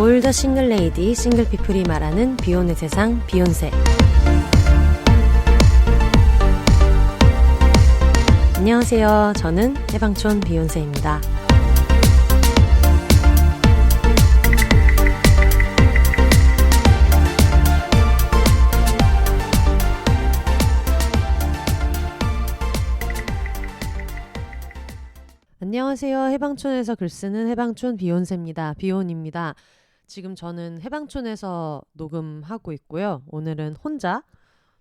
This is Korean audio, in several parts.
올 더 싱글 레이디, 싱글 피플이 말하는 비혼의 세상, 비욘세. 안녕하세요. 저는 해방촌 비욘세입니다. 안녕하세요. 해방촌에서 글쓰는 해방촌 비욘세입니다. 비혼입니다. 지금 저는 해방촌에서 녹음하고 있고요. 오늘은 혼자,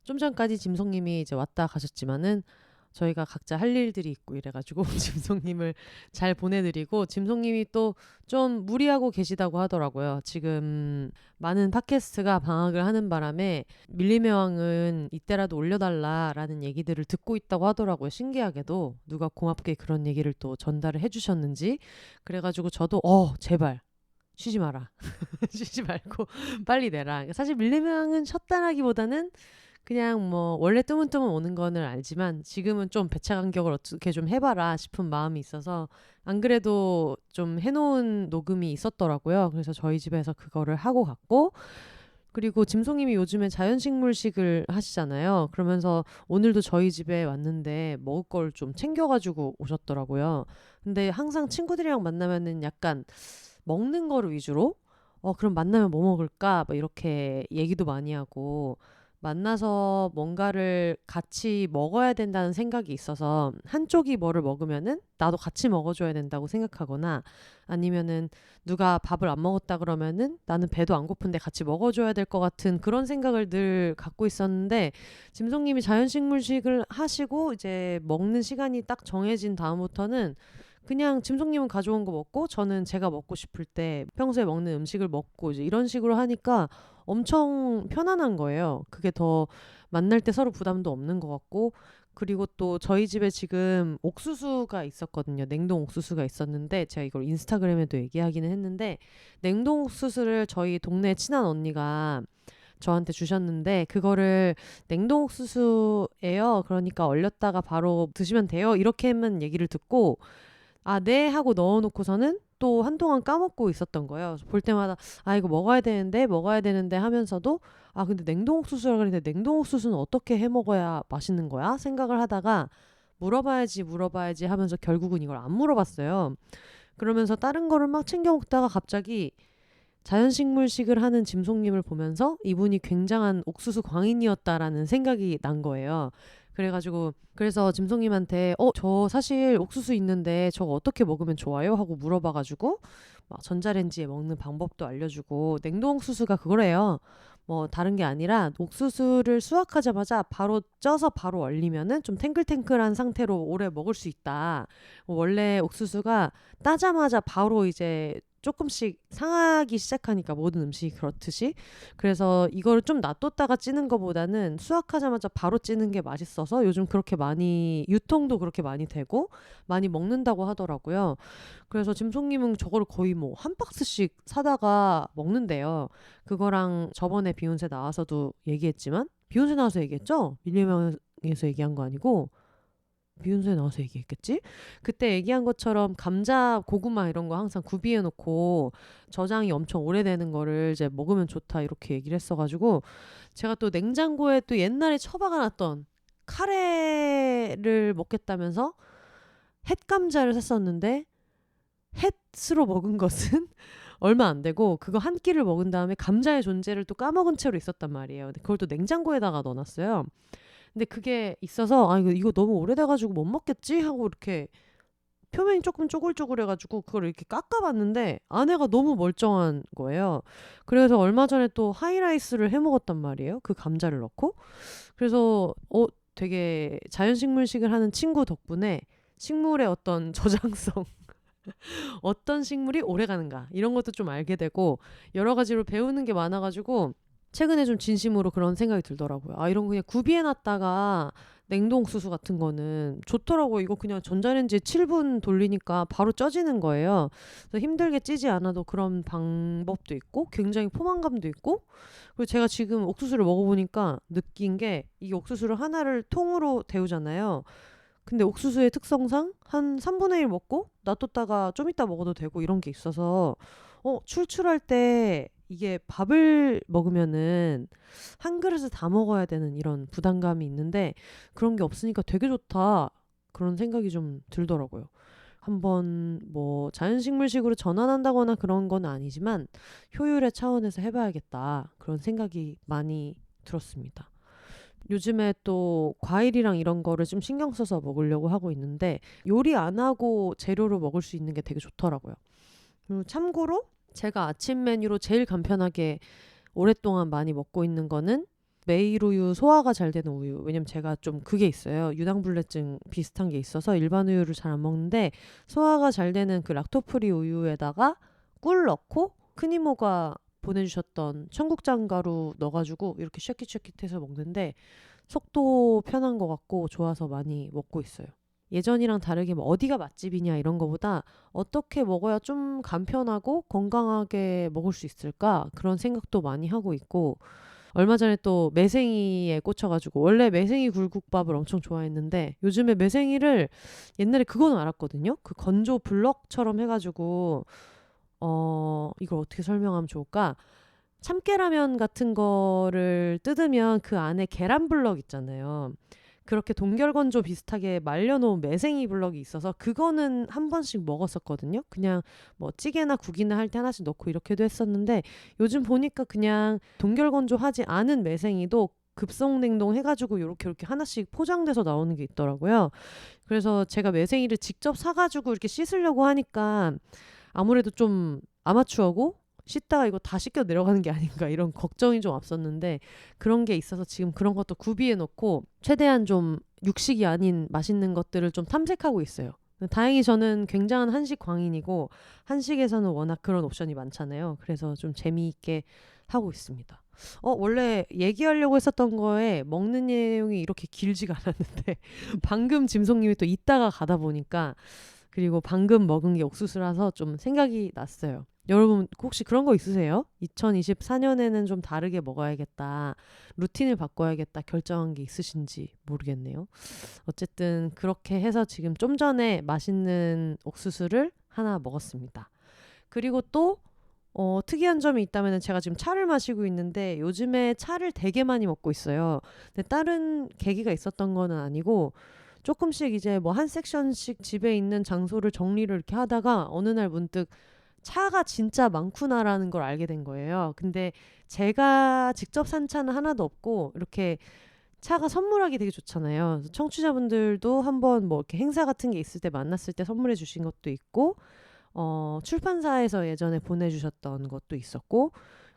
좀 전까지 짐송님이 이제 왔다 가셨지만은 저희가 각자 할 일들이 있고 이래가지고 짐송님을 잘 보내드리고, 짐송님이 또 좀 무리하고 계시다고 하더라고요. 지금 많은 팟캐스트가 방학을 하는 바람에 밀림의 왕은 이때라도 올려달라라는 얘기들을 듣고 있다고 하더라고요. 신기하게도 누가 고맙게 그런 얘기를 또 전달을 해주셨는지. 그래가지고 저도 제발 쉬지 마라. 쉬지 말고 빨리 내라. 사실 밀림의 왕은 쉬었다라기보다는 그냥 뭐 원래 뜨문뜨문 오는 거는 알지만 지금은 좀 배차 간격을 어떻게 좀 해봐라 싶은 마음이 있어서, 안 그래도 좀 해놓은 녹음이 있었더라고요. 그래서 저희 집에서 그거를 하고 갔고, 그리고 짐송님이 요즘에 자연식물식을 하시잖아요. 그러면서 오늘도 저희 집에 왔는데 먹을 걸 좀 챙겨가지고 오셨더라고요. 근데 항상 친구들이랑 만나면은 약간 먹는 거를 위주로 그럼 만나면 뭐 먹을까? 뭐 이렇게 얘기도 많이 하고, 만나서 뭔가를 같이 먹어야 된다는 생각이 있어서 한쪽이 뭐를 먹으면은 나도 같이 먹어줘야 된다고 생각하거나, 아니면은 누가 밥을 안 먹었다 그러면은 나는 배도 안 고픈데 같이 먹어줘야 될 것 같은 그런 생각을 늘 갖고 있었는데, 짐송님이 자연식물식을 하시고 이제 먹는 시간이 딱 정해진 다음부터는 그냥 짐송님은 가져온 거 먹고 저는 제가 먹고 싶을 때 평소에 먹는 음식을 먹고 이제 이런 식으로 하니까 엄청 편안한 거예요. 그게 더 만날 때 서로 부담도 없는 것 같고, 그리고 또 저희 집에 지금 옥수수가 있었거든요. 냉동 옥수수가 있었는데 제가 이걸 인스타그램에도 얘기하기는 했는데, 냉동 옥수수를 저희 동네 친한 언니가 저한테 주셨는데, 그거를 냉동 옥수수예요. 그러니까 얼렸다가 바로 드시면 돼요. 이렇게만 얘기를 듣고 네 하고 넣어놓고서는 또 한동안 까먹고 있었던 거예요. 볼 때마다 이거 먹어야 되는데 하면서도 근데 냉동 옥수수라 그랬는데 냉동 옥수수는 어떻게 해 먹어야 맛있는 거야? 생각을 하다가 물어봐야지 하면서 결국은 이걸 안 물어봤어요. 그러면서 다른 거를 막 챙겨 먹다가 갑자기 자연식물식을 하는 짐송님을 보면서 이분이 굉장한 옥수수 광인이었다라는 생각이 난 거예요. 그래서 짐송님한테 저 사실 옥수수 있는데 저거 어떻게 먹으면 좋아요? 하고 물어봐가지고 막 전자레인지에 먹는 방법도 알려주고, 냉동 옥수수가 그거래요. 뭐 다른 게 아니라 옥수수를 수확하자마자 바로 쪄서 바로 얼리면은 좀 탱글탱글한 상태로 오래 먹을 수 있다. 원래 옥수수가 따자마자 바로 이제 조금씩 상하기 시작하니까 모든 음식이 그렇듯이, 그래서 이거를 좀 놔뒀다가 찌는 것보다는 수확하자마자 바로 찌는 게 맛있어서 요즘 그렇게 많이 유통도 그렇게 많이 되고 많이 먹는다고 하더라고요. 그래서 짐송님은 저거를 거의 뭐 한 박스씩 사다가 먹는데요. 그거랑 저번에 비욘세 나와서도 얘기했지만, 비욘세 나와서 얘기했죠? 밀리명에서 얘기한 거 아니고 비욘세 나와서 얘기했겠지? 그때 얘기한 것처럼 감자, 고구마 이런 거 항상 구비해 놓고 저장이 엄청 오래되는 거를 이제 먹으면 좋다 이렇게 얘기를 했어가지고, 제가 또 냉장고에 또 옛날에 처박아 놨던 카레를 먹겠다면서 햇감자를 샀었는데, 햇으로 먹은 것은 얼마 안 되고 그거 한 끼를 먹은 다음에 감자의 존재를 또 까먹은 채로 있었단 말이에요. 근데 그걸 또 냉장고에다가 넣어놨어요. 근데 그게 있어서 이거 너무 오래돼가지고 못 먹겠지 하고 이렇게 표면이 조금 쪼글쪼글해가지고 그걸 이렇게 깎아봤는데 안에가 너무 멀쩡한 거예요. 그래서 얼마 전에 또 하이라이스를 해 먹었단 말이에요. 그 감자를 넣고. 그래서 되게 자연식물식을 하는 친구 덕분에 식물의 어떤 저장성 어떤 식물이 오래 가는가 이런 것도 좀 알게 되고, 여러 가지로 배우는 게 많아가지고 최근에 좀 진심으로 그런 생각이 들더라고요. 이런 거 그냥 구비해놨다가 냉동 옥수수 같은 거는 좋더라고요. 이거 그냥 전자레인지에 7분 돌리니까 바로 쪄지는 거예요. 그래서 힘들게 찌지 않아도 그런 방법도 있고 굉장히 포만감도 있고, 그리고 제가 지금 옥수수를 먹어보니까 느낀 게, 이게 옥수수를 하나를 통으로 데우잖아요. 근데 옥수수의 특성상 한 3분의 1 먹고 놔뒀다가 좀 이따 먹어도 되고 이런 게 있어서 출출할 때 이게 밥을 먹으면은 한 그릇을 다 먹어야 되는 이런 부담감이 있는데 그런 게 없으니까 되게 좋다. 그런 생각이 좀 들더라고요. 한번 뭐 자연식물식으로 전환한다거나 그런 건 아니지만 효율의 차원에서 해봐야겠다. 그런 생각이 많이 들었습니다. 요즘에 또 과일이랑 이런 거를 좀 신경 써서 먹으려고 하고 있는데 요리 안 하고 재료로 먹을 수 있는 게 되게 좋더라고요. 참고로 제가 아침 메뉴로 제일 간편하게 오랫동안 많이 먹고 있는 거는 메일 우유, 소화가 잘 되는 우유. 왜냐면 제가 좀 그게 있어요. 유당불내증 비슷한 게 있어서 일반 우유를 잘 안 먹는데 소화가 잘 되는 그 락토프리 우유에다가 꿀 넣고 큰 이모가 보내주셨던 청국장 가루 넣어가지고 이렇게 쉐킷쉐킷해서 먹는데 속도 편한 것 같고 좋아서 많이 먹고 있어요. 예전이랑 다르게 뭐 어디가 맛집이냐 이런 거보다 어떻게 먹어야 좀 간편하고 건강하게 먹을 수 있을까 그런 생각도 많이 하고 있고 얼마 전에 또 매생이에 꽂혀가지고 원래 매생이 굴국밥을 엄청 좋아했는데 요즘에 매생이를 옛날에 그건 알았거든요. 그 건조 블럭처럼 해가지고 이걸 어떻게 설명하면 좋을까? 참깨라면 같은 거를 뜯으면 그 안에 계란 블럭 있잖아요. 그렇게 동결건조 비슷하게 말려놓은 매생이 블럭이 있어서 그거는 한 번씩 먹었었거든요. 그냥 뭐 찌개나 국이나 할 때 하나씩 넣고 이렇게도 했었는데 요즘 보니까 그냥 동결건조하지 않은 매생이도 급성냉동 해가지고 요렇게 하나씩 포장돼서 나오는 게 있더라고요. 그래서 제가 매생이를 직접 사가지고 이렇게 씻으려고 하니까 아무래도 좀 아마추어고 씻다가 이거 다 씻겨 내려가는 게 아닌가 이런 걱정이 좀 앞섰는데 그런 게 있어서 지금 그런 것도 구비해 놓고 최대한 좀 육식이 아닌 맛있는 것들을 좀 탐색하고 있어요. 다행히 저는 굉장한 한식 광인이고 한식에서는 워낙 그런 옵션이 많잖아요. 그래서 좀 재미있게 하고 있습니다. 원래 얘기하려고 했었던 거에 먹는 내용이 이렇게 길지가 않았는데 방금 짐송님이 또 이따가 가다 보니까 그리고 방금 먹은 게 옥수수라서 좀 생각이 났어요. 여러분 혹시 그런 거 있으세요? 2024년에는 좀 다르게 먹어야겠다. 루틴을 바꿔야겠다. 결정한 게 있으신지 모르겠네요. 어쨌든 그렇게 해서 지금 좀 전에 맛있는 옥수수를 하나 먹었습니다. 그리고 또 특이한 점이 있다면 제가 지금 차를 마시고 있는데 요즘에 차를 되게 많이 먹고 있어요. 근데 다른 계기가 있었던 건 아니고 조금씩 이제 뭐 한 섹션씩 집에 있는 장소를 정리를 이렇게 하다가 어느 날 문득 차가 진짜 많구나라는 걸 알게 된 거예요. 근데 제가 직접 산 차는 하나도 없고 이렇게 차가 선물하기 되게 좋잖아요. 그래서 청취자분들도 한번 뭐 이렇게 행사 같은 게 있을 때 만났을 때 선물해 주신 것도 있고 출판사에서 예전에 보내주셨던 것도 있었고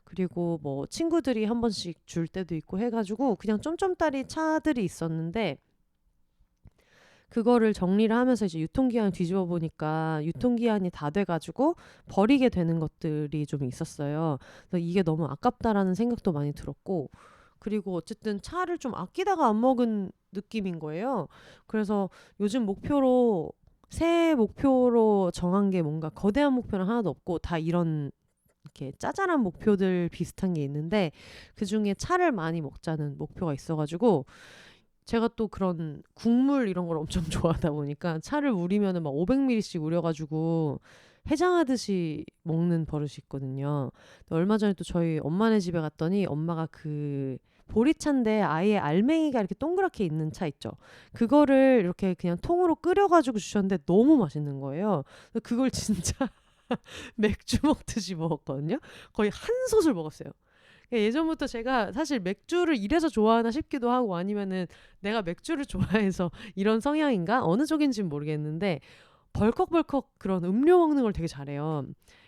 그리고 뭐 친구들이 한 번씩 줄 때도 있고 해가지고 그냥 쫌쫌따리 차들이 있었는데 그거를 정리를 하면서 이제 유통기한을 뒤집어 보니까 유통기한이 다 돼가지고 버리게 되는 것들이 좀 있었어요. 그래서 이게 너무 아깝다라는 생각도 많이 들었고 그리고 어쨌든 차를 좀 아끼다가 안 먹은 느낌인 거예요. 그래서 요즘 목표로 새해 목표로 정한 게 뭔가 거대한 목표는 하나도 없고 다 이런 이렇게 짜잘한 목표들 비슷한 게 있는데 그중에 차를 많이 먹자는 목표가 있어가지고 제가 또 그런 국물 이런 걸 엄청 좋아하다 보니까 차를 우리면은 막 500ml씩 우려가지고 해장하듯이 먹는 버릇이 있거든요. 얼마 전에 또 저희 엄마네 집에 갔더니 엄마가 그 보리차인데 아예 알맹이가 이렇게 동그랗게 있는 차 있죠. 그거를 이렇게 그냥 통으로 끓여가지고 주셨는데 너무 맛있는 거예요. 그걸 진짜 맥주 먹듯이 먹었거든요. 거의 한 솥을 먹었어요. 예전부터 제가 사실 맥주를 이래서 좋아하나 싶기도 하고 아니면은 내가 맥주를 좋아해서 이런 성향인가? 어느 쪽인지는 모르겠는데 벌컥벌컥 그런 음료 먹는 걸 되게 잘해요.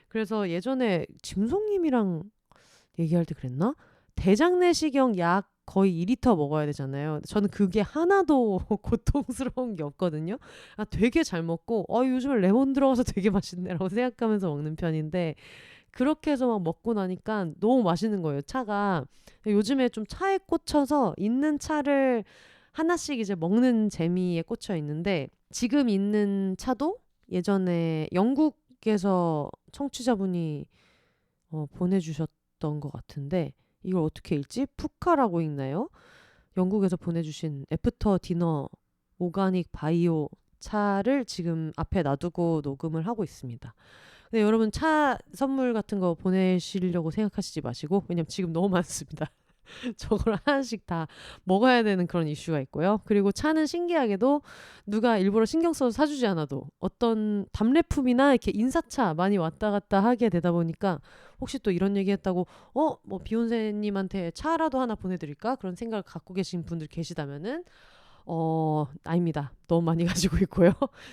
그래서 예전에 짐송님이랑 얘기할 때 그랬나? 대장내시경 약 거의 2리터 먹어야 되잖아요. 저는 그게 하나도 고통스러운 게 없거든요. 되게 잘 먹고 요즘에 레몬 들어가서 되게 맛있네라고 생각하면서 먹는 편인데 그렇게 해서 막 먹고 나니까 너무 맛있는 거예요, 차가. 요즘에 좀 차에 꽂혀서 있는 차를 하나씩 이제 먹는 재미에 꽂혀 있는데 지금 있는 차도 예전에 영국에서 청취자분이 보내주셨던 것 같은데 이걸 어떻게 읽지? 푸카라고 읽나요? 영국에서 보내주신 애프터 디너 오가닉 바이오 차를 지금 앞에 놔두고 녹음을 하고 있습니다. 근데 여러분 차 선물 같은 거 보내시려고 생각하시지 마시고, 왜냐면 지금 너무 많습니다. 저걸 하나씩 다 먹어야 되는 그런 이슈가 있고요. 그리고 차는 신기하게도 누가 일부러 신경 써서 사주지 않아도 어떤 답례품이나 이렇게 인사차 많이 왔다 갔다 하게 되다 보니까, 혹시 또 이런 얘기 했다고 뭐 비욘세님한테 차라도 하나 보내드릴까? 그런 생각을 갖고 계신 분들 계시다면은 아닙니다. 너무 많이 가지고 있고요.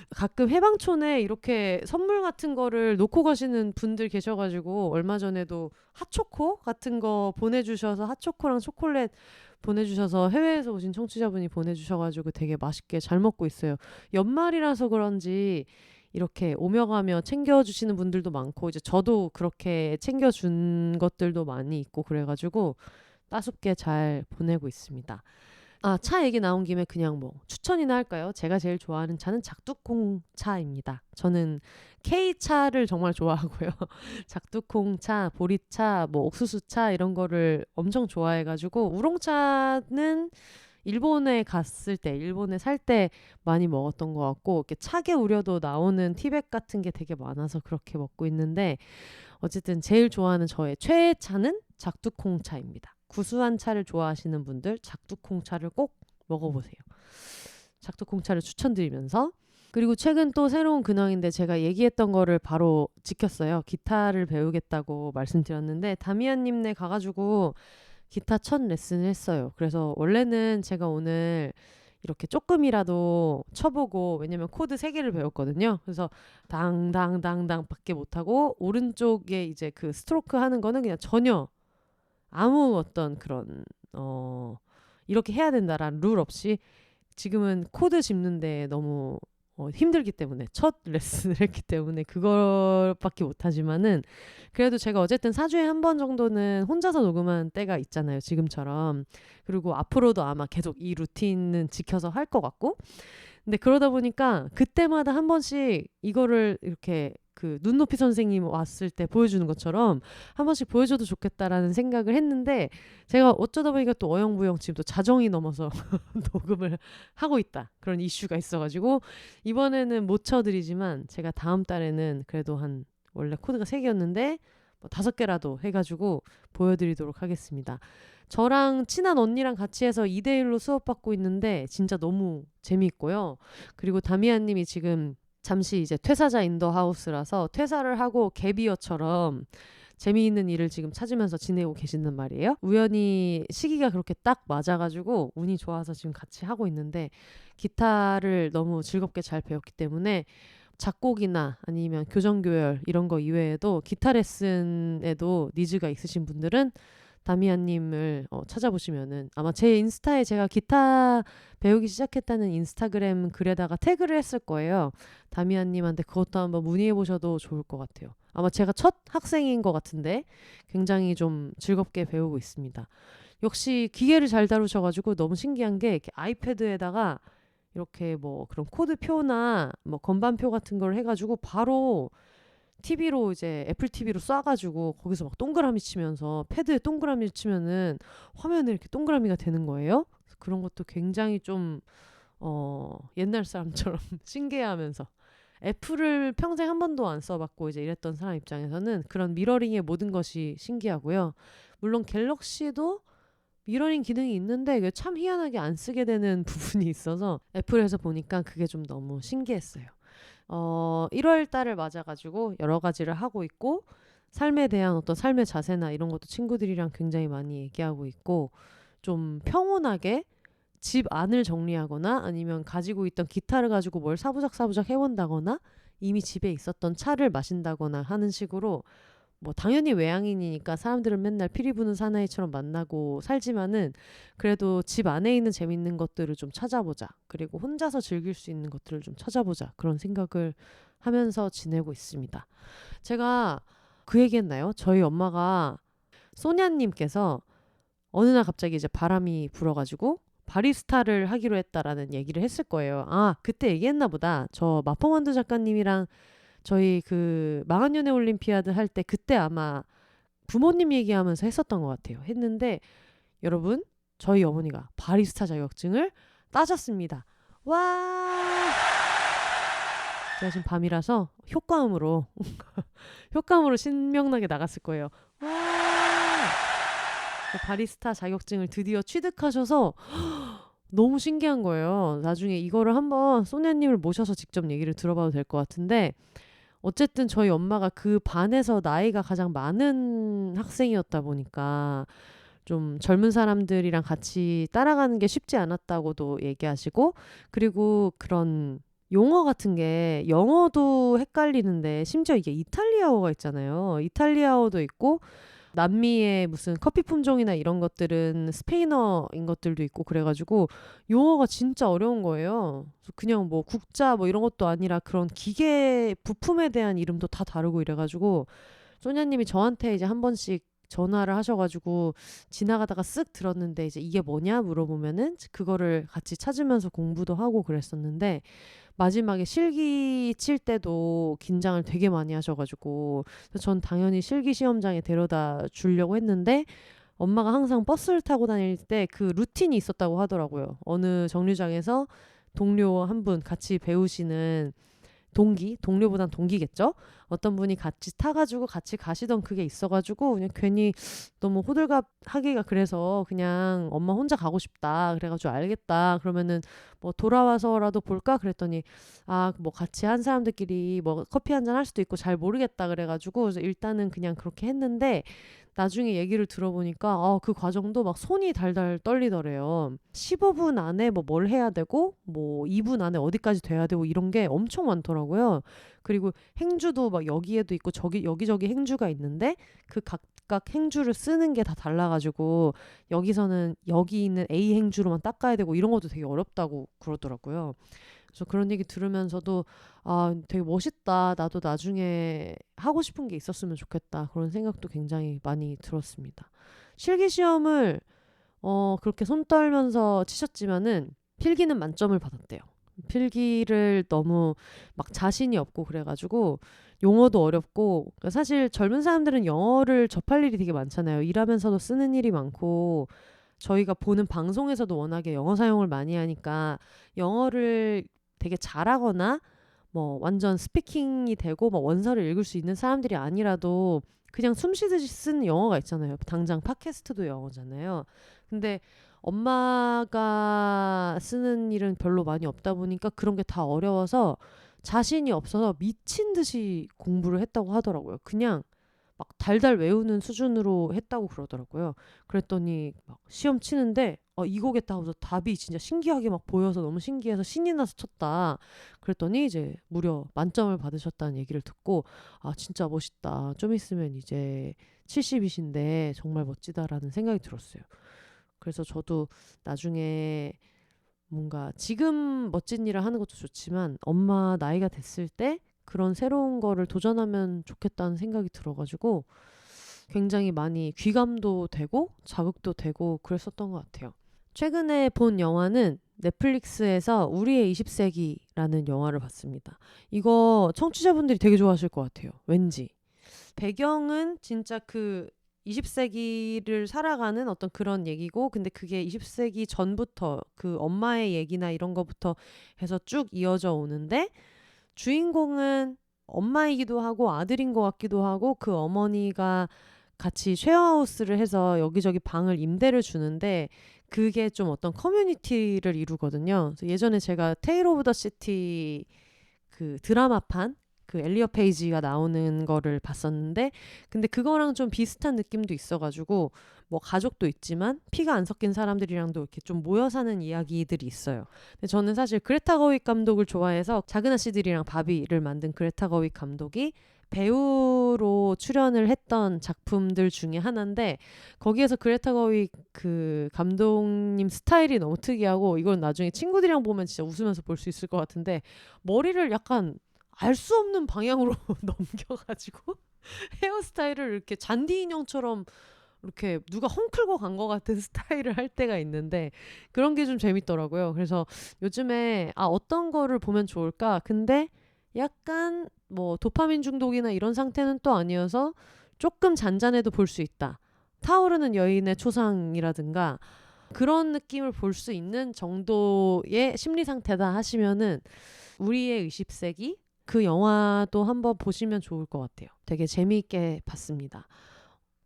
가끔 해방촌에 이렇게 선물 같은 거를 놓고 가시는 분들 계셔가지고, 얼마 전에도 핫초코 같은 거 보내주셔서, 핫초코랑 초콜릿 보내주셔서 해외에서 오신 청취자분이 보내주셔가지고 되게 맛있게 잘 먹고 있어요. 연말이라서 그런지 이렇게 오며 가며 챙겨주시는 분들도 많고, 이제 저도 그렇게 챙겨준 것들도 많이 있고, 그래가지고 따숩게 잘 보내고 있습니다. 차 얘기 나온 김에 그냥 뭐 추천이나 할까요? 제가 제일 좋아하는 차는 작두콩 차입니다. 저는 K차를 정말 좋아하고요. 작두콩 차, 보리차, 뭐 옥수수차 이런 거를 엄청 좋아해가지고, 우롱차는 일본에 갔을 때, 일본에 살 때 많이 먹었던 것 같고, 이렇게 차게 우려도 나오는 티백 같은 게 되게 많아서 그렇게 먹고 있는데, 어쨌든 제일 좋아하는 저의 최애차는 작두콩 차입니다. 구수한 차를 좋아하시는 분들 작두콩 차를 꼭 먹어보세요. 작두콩 차를 추천드리면서, 그리고 최근 또 새로운 근황인데, 제가 얘기했던 거를 바로 지켰어요. 기타를 배우겠다고 말씀드렸는데 다미안님네 가가지고 기타 첫 레슨을 했어요. 그래서 원래는 제가 오늘 이렇게 조금이라도 쳐보고, 왜냐면 코드 3개를 배웠거든요. 그래서 당당당당 밖에 못하고, 오른쪽에 이제 그 스트로크 하는 거는 그냥 전혀 아무 어떤 그런 이렇게 해야 된다라는 룰 없이, 지금은 코드 짚는데 너무 힘들기 때문에, 첫 레슨을 했기 때문에 그걸밖에 못하지만은, 그래도 제가 어쨌든 4주에 한 번 정도는 혼자서 녹음한 때가 있잖아요, 지금처럼. 그리고 앞으로도 아마 계속 이 루틴은 지켜서 할 것 같고, 근데 그러다 보니까 그때마다 한 번씩 이거를 이렇게 그 눈높이 선생님 왔을 때 보여주는 것처럼 한 번씩 보여줘도 좋겠다라는 생각을 했는데, 제가 어쩌다 보니까 또 어영부영 지금 또 자정이 넘어서 녹음을 하고 있다, 그런 이슈가 있어가지고 이번에는 못 쳐드리지만, 제가 다음 달에는 그래도 원래 코드가 3개였는데 뭐 5개라도 해가지고 보여드리도록 하겠습니다. 저랑 친한 언니랑 같이 해서 2대1로 수업받고 있는데 진짜 너무 재미있고요. 그리고 다미안님이 지금 잠시 이제 퇴사자 인더 하우스라서 퇴사를 하고 갭이어처럼 재미있는 일을 지금 찾으면서 지내고 계시는 말이에요. 우연히 시기가 그렇게 딱 맞아가지고 운이 좋아서 지금 같이 하고 있는데, 기타를 너무 즐겁게 잘 배웠기 때문에 작곡이나 아니면 교정교열 이런 거 이외에도 기타 레슨에도 니즈가 있으신 분들은 다미안님을 찾아보시면은, 아마 제 인스타에 제가 기타 배우기 시작했다는 인스타그램 글에다가 태그를 했을 거예요. 다미안님한테 그것도 한번 문의해 보셔도 좋을 것 같아요. 아마 제가 첫 학생인 것 같은데 굉장히 좀 즐겁게 배우고 있습니다. 역시 기계를 잘 다루셔가지고 너무 신기한 게, 이렇게 아이패드에다가 이렇게 뭐 그런 코드표나 뭐 건반표 같은 걸 해가지고 바로 TV로, 이제 애플 TV로 쏴가지고 거기서 막 동그라미 치면서, 패드에 동그라미 치면은 화면에 이렇게 동그라미가 되는 거예요. 그런 것도 굉장히 좀 옛날 사람처럼 신기해하면서, 애플을 평생 한 번도 안 써봤고 이제 이랬던 사람 입장에서는 그런 미러링의 모든 것이 신기하고요. 물론 갤럭시도 미러링 기능이 있는데 이게 참 희한하게 안 쓰게 되는 부분이 있어서 애플에서 보니까 그게 좀 너무 신기했어요. 1월 달을 맞아가지고 여러 가지를 하고 있고, 삶에 대한 어떤 삶의 자세나 이런 것도 친구들이랑 굉장히 많이 얘기하고 있고, 좀 평온하게 집 안을 정리하거나, 아니면 가지고 있던 기타를 가지고 뭘 사부작 해본다거나, 이미 집에 있었던 차를 마신다거나 하는 식으로, 뭐 당연히 외향인이니까 사람들은 맨날 피리 부는 사나이처럼 만나고 살지만은, 그래도 집 안에 있는 재밌는 것들을 좀 찾아보자, 그리고 혼자서 즐길 수 있는 것들을 좀 찾아보자, 그런 생각을 하면서 지내고 있습니다. 제가 그 얘기했나요? 저희 엄마가, 소냐님께서 어느 날 갑자기 이제 바람이 불어가지고 바리스타를 하기로 했다라는 얘기를 했을 거예요. 그때 얘기했나 보다. 저 마포만두 작가님이랑 저희 그 망한 연애 올림피아드 할 때, 그때 아마 부모님 얘기하면서 했었던 것 같아요. 했는데 여러분, 저희 어머니가 바리스타 자격증을 따셨습니다. 와! 제가 지금 밤이라서 효과음으로 효과음으로 신명나게 나갔을 거예요. 와! 바리스타 자격증을 드디어 취득하셔서 너무 신기한 거예요. 나중에 이거를 한번 소냐님을 모셔서 직접 얘기를 들어봐도 될 것 같은데 어쨌든 저희 엄마가 그 반에서 나이가 가장 많은 학생이었다 보니까 좀 젊은 사람들이랑 같이 따라가는 게 쉽지 않았다고도 얘기하시고 그리고 그런 용어 같은 게 영어도 헷갈리는데 심지어 이게 이탈리아어가 있잖아요. 이탈리아어도 있고 남미의 무슨 커피 품종이나 이런 것들은 스페인어인 것들도 있고 그래가지고 용어가 진짜 어려운 거예요. 그래서 그냥 뭐 국자 뭐 이런 것도 아니라 그런 기계 부품에 대한 이름도 다 다르고 이래가지고 소냐님이 저한테 이제 한 번씩 전화를 하셔가지고 지나가다가 쓱 들었는데 이제 이게 뭐냐 물어보면은 그거를 같이 찾으면서 공부도 하고 그랬었는데 마지막에 실기 칠 때도 긴장을 되게 많이 하셔가지고 전 당연히 실기 시험장에 데려다 주려고 했는데 엄마가 항상 버스를 타고 다닐 때 그 루틴이 있었다고 하더라고요. 어느 정류장에서 동료 한 분 같이 배우시는 동료보단 동기겠죠? 어떤 분이 같이 타가지고 같이 가시던 그게 있어가지고 그냥 괜히 너무 호들갑 하기가 그래서 그냥 엄마 혼자 가고 싶다. 그래가지고 알겠다. 그러면은 뭐 돌아와서라도 볼까? 그랬더니 뭐 같이 한 사람들끼리 뭐 커피 한잔 할 수도 있고 잘 모르겠다. 그래가지고 그래서 일단은 그냥 그렇게 했는데 나중에 얘기를 들어보니까 그 과정도 막 손이 달달 떨리더래요. 15분 안에 뭐 뭘 해야 되고 뭐 2분 안에 어디까지 돼야 되고 이런 게 엄청 많더라고요. 그리고 행주도 막 여기에도 있고 여기저기 행주가 있는데 그 각각 행주를 쓰는 게 다 달라가지고 여기서는 여기 있는 A 행주로만 닦아야 되고 이런 것도 되게 어렵다고 그러더라고요. 그래서 그런 얘기 들으면서도 되게 멋있다. 나도 나중에 하고 싶은 게 있었으면 좋겠다. 그런 생각도 굉장히 많이 들었습니다. 실기시험을 그렇게 손 떨면서 치셨지만은 필기는 만점을 받았대요. 필기를 너무 막 자신이 없고 그래가지고 용어도 어렵고 그러니까 사실 젊은 사람들은 영어를 접할 일이 되게 많잖아요. 일하면서도 쓰는 일이 많고 저희가 보는 방송에서도 워낙에 영어 사용을 많이 하니까 영어를 되게 잘하거나 뭐 완전 스피킹이 되고 뭐 원서를 읽을 수 있는 사람들이 아니라도 그냥 숨 쉬듯이 쓰는 영어가 있잖아요. 당장 팟캐스트도 영어잖아요. 근데 엄마가 쓰는 일은 별로 많이 없다 보니까 그런 게 다 어려워서 자신이 없어서 미친 듯이 공부를 했다고 하더라고요. 그냥 막 달달 외우는 수준으로 했다고 그러더라고요. 그랬더니 막 시험 치는데 이거겠다 하고서 답이 진짜 신기하게 막 보여서 너무 신기해서 신이 나서 쳤다. 그랬더니 이제 무려 만점을 받으셨다는 얘기를 듣고 진짜 멋있다. 좀 있으면 이제 70이신데 정말 멋지다라는 생각이 들었어요. 그래서 저도 나중에 뭔가 지금 멋진 일을 하는 것도 좋지만 엄마 나이가 됐을 때 그런 새로운 거를 도전하면 좋겠다는 생각이 들어가지고 굉장히 많이 귀감도 되고 자극도 되고 그랬었던 것 같아요. 최근에 본 영화는 넷플릭스에서 우리의 20세기라는 영화를 봤습니다. 이거 청취자분들이 되게 좋아하실 것 같아요. 왠지. 배경은 진짜 그 20세기를 살아가는 어떤 그런 얘기고 근데 그게 20세기 전부터 그 엄마의 얘기나 이런 거부터 해서 쭉 이어져 오는데 주인공은 엄마이기도 하고 아들인 것 같기도 하고 그 어머니가 같이 쉐어하우스를 해서 여기저기 방을 임대를 주는데 그게 좀 어떤 커뮤니티를 이루거든요. 그래서 예전에 제가 테일 오브 더 시티 그 드라마판 그 엘리어 페이지가 나오는 거를 봤었는데 근데 그거랑 좀 비슷한 느낌도 있어가지고 뭐 가족도 있지만 피가 안 섞인 사람들이랑도 이렇게 좀 모여 사는 이야기들이 있어요. 근데 저는 사실 그레타 거윅 감독을 좋아해서 작은 아씨들이랑 바비를 만든 그레타 거윅 감독이 배우로 출연을 했던 작품들 중에 하나인데 거기에서 그레타 거윅 그 감독님 스타일이 너무 특이하고 이건 나중에 친구들이랑 보면 진짜 웃으면서 볼 수 있을 것 같은데 머리를 약간 알 수 없는 방향으로 넘겨가지고 헤어스타일을 이렇게 잔디 인형처럼 이렇게 누가 헝클고 간 것 같은 스타일을 할 때가 있는데 그런 게 좀 재밌더라고요. 그래서 요즘에 어떤 거를 보면 좋을까? 근데 약간 뭐 도파민 중독이나 이런 상태는 또 아니어서 조금 잔잔해도 볼 수 있다. 타오르는 여인의 초상이라든가 그런 느낌을 볼 수 있는 정도의 심리 상태다 하시면은 우리의 20세기 그 영화도 한번 보시면 좋을 것 같아요. 되게 재미있게 봤습니다.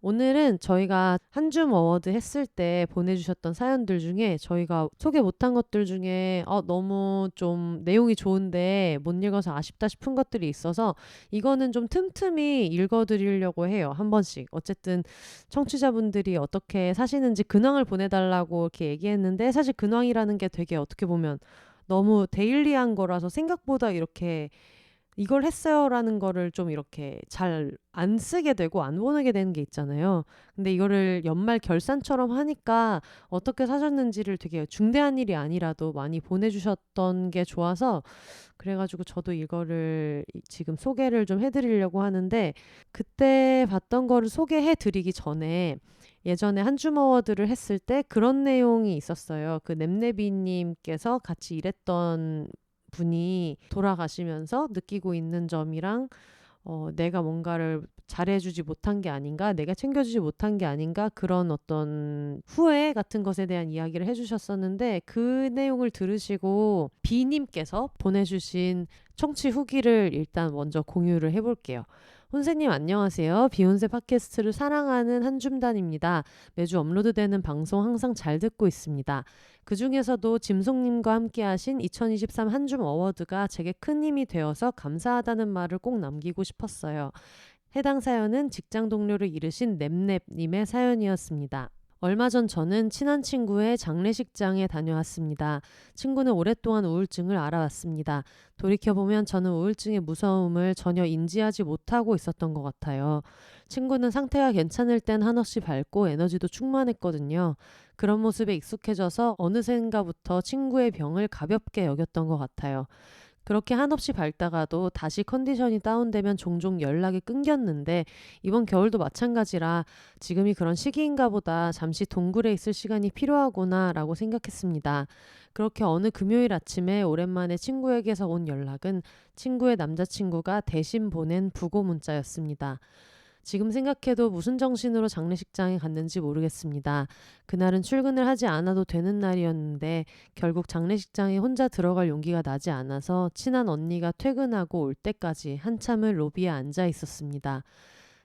오늘은 저희가 한줌 어워드 했을 때 보내주셨던 사연들 중에 저희가 소개 못한 것들 중에 너무 좀 내용이 좋은데 못 읽어서 아쉽다 싶은 것들이 있어서 이거는 좀 틈틈이 읽어드리려고 해요. 한 번씩. 어쨌든 청취자분들이 어떻게 사시는지 근황을 보내달라고 이렇게 얘기했는데 사실 근황이라는 게 되게 어떻게 보면 너무 데일리한 거라서 생각보다 이렇게 이걸 했어요라는 거를 좀 이렇게 잘 안 쓰게 되고 안 보내게 되는 게 있잖아요. 근데 이거를 연말 결산처럼 하니까 어떻게 사셨는지를 되게 중대한 일이 아니라도 많이 보내주셨던 게 좋아서 그래가지고 저도 이거를 지금 소개를 좀 해드리려고 하는데 그때 봤던 거를 소개해드리기 전에 예전에 한줌어워드를 했을 때 그런 내용이 있었어요. 그 냅네비님께서 같이 일했던 분이 돌아가시면서 느끼고 있는 점이랑 내가 뭔가를 잘해주지 못한 게 아닌가, 내가 챙겨주지 못한 게 아닌가 그런 어떤 후회 같은 것에 대한 이야기를 해주셨었는데 그 내용을 들으시고 비님께서 보내주신 청취 후기를 일단 먼저 공유를 해볼게요. 혼세님 안녕하세요. 비욘세 팟캐스트를 사랑하는 한줌단입니다. 매주 업로드되는 방송 항상 잘 듣고 있습니다. 그 중에서도 짐송님과 함께 하신 2023 한줌 어워드가 제게 큰 힘이 되어서 감사하다는 말을 꼭 남기고 싶었어요. 해당 사연은 직장 동료를 잃으신 냅냅님의 사연이었습니다. 얼마 전 저는 친한 친구의 장례식장에 다녀왔습니다. 친구는 오랫동안 우울증을 앓아왔습니다. 돌이켜보면 저는 우울증의 무서움을 전혀 인지하지 못하고 있었던 것 같아요. 친구는 상태가 괜찮을 땐 한없이 밝고 에너지도 충만했거든요. 그런 모습에 익숙해져서 어느샌가부터 친구의 병을 가볍게 여겼던 것 같아요. 그렇게 한없이 밝다가도 다시 컨디션이 다운되면 종종 연락이 끊겼는데 이번 겨울도 마찬가지라 지금이 그런 시기인가 보다 잠시 동굴에 있을 시간이 필요하구나 라고 생각했습니다. 그렇게 어느 금요일 아침에 오랜만에 친구에게서 온 연락은 친구의 남자친구가 대신 보낸 부고 문자였습니다. 지금 생각해도 무슨 정신으로 장례식장에 갔는지 모르겠습니다. 그날은 출근을 하지 않아도 되는 날이었는데 결국 장례식장에 혼자 들어갈 용기가 나지 않아서 친한 언니가 퇴근하고 올 때까지 한참을 로비에 앉아 있었습니다.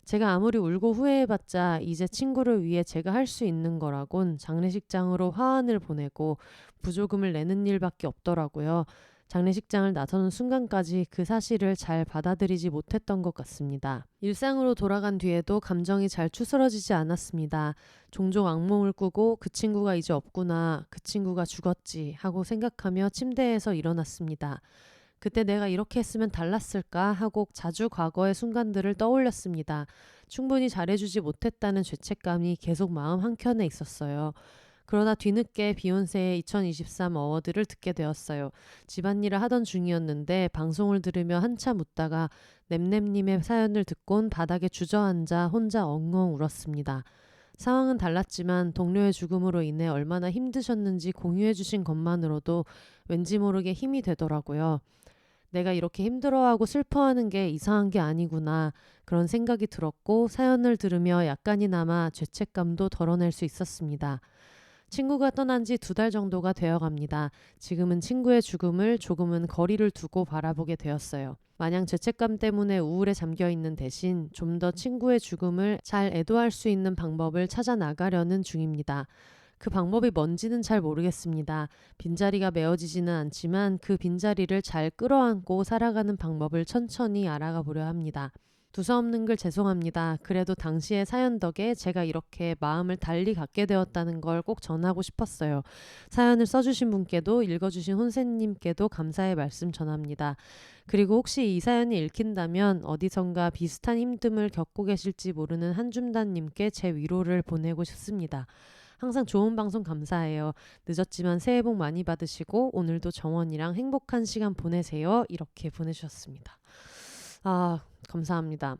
제가 아무리 울고 후회해봤자 이제 친구를 위해 제가 할 수 있는 거라곤 장례식장으로 화환을 보내고 부조금을 내는 일밖에 없더라고요. 장례식장을 나서는 순간까지 그 사실을 잘 받아들이지 못했던 것 같습니다. 일상으로 돌아간 뒤에도 감정이 잘 추스러지지 않았습니다. 종종 악몽을 꾸고 그 친구가 이제 없구나, 그 친구가 죽었지 하고 생각하며 침대에서 일어났습니다. 그때 내가 이렇게 했으면 달랐을까 하고 자주 과거의 순간들을 떠올렸습니다. 충분히 잘해주지 못했다는 죄책감이 계속 마음 한켠에 있었어요. 그러다 뒤늦게 비욘세의 2023 어워드를 듣게 되었어요. 집안일을 하던 중이었는데 방송을 들으며 한참 웃다가 냅냅님의 사연을 듣곤 바닥에 주저앉아 혼자 엉엉 울었습니다. 상황은 달랐지만 동료의 죽음으로 인해 얼마나 힘드셨는지 공유해 주신 것만으로도 왠지 모르게 힘이 되더라고요. 내가 이렇게 힘들어하고 슬퍼하는 게 이상한 게 아니구나 그런 생각이 들었고 사연을 들으며 약간이나마 죄책감도 덜어낼 수 있었습니다. 친구가 떠난 지 2달 정도가 되어갑니다. 지금은 친구의 죽음을 조금은 거리를 두고 바라보게 되었어요. 마냥 죄책감 때문에 우울에 잠겨있는 대신 좀 더 친구의 죽음을 잘 애도할 수 있는 방법을 찾아 나가려는 중입니다. 그 방법이 뭔지는 잘 모르겠습니다. 빈자리가 메워지지는 않지만 그 빈자리를 잘 끌어안고 살아가는 방법을 천천히 알아가 보려 합니다. 두서없는 글 죄송합니다. 그래도 당시의 사연 덕에 제가 이렇게 마음을 달리 갖게 되었다는 걸 꼭 전하고 싶었어요. 사연을 써주신 분께도 읽어주신 혼세님께도 감사의 말씀 전합니다. 그리고 혹시 이 사연이 읽힌다면 어디선가 비슷한 힘듦을 겪고 계실지 모르는 한줌단님께 제 위로를 보내고 싶습니다. 항상 좋은 방송 감사해요. 늦었지만 새해 복 많이 받으시고 오늘도 정원이랑 행복한 시간 보내세요. 이렇게 보내주셨습니다. 감사합니다.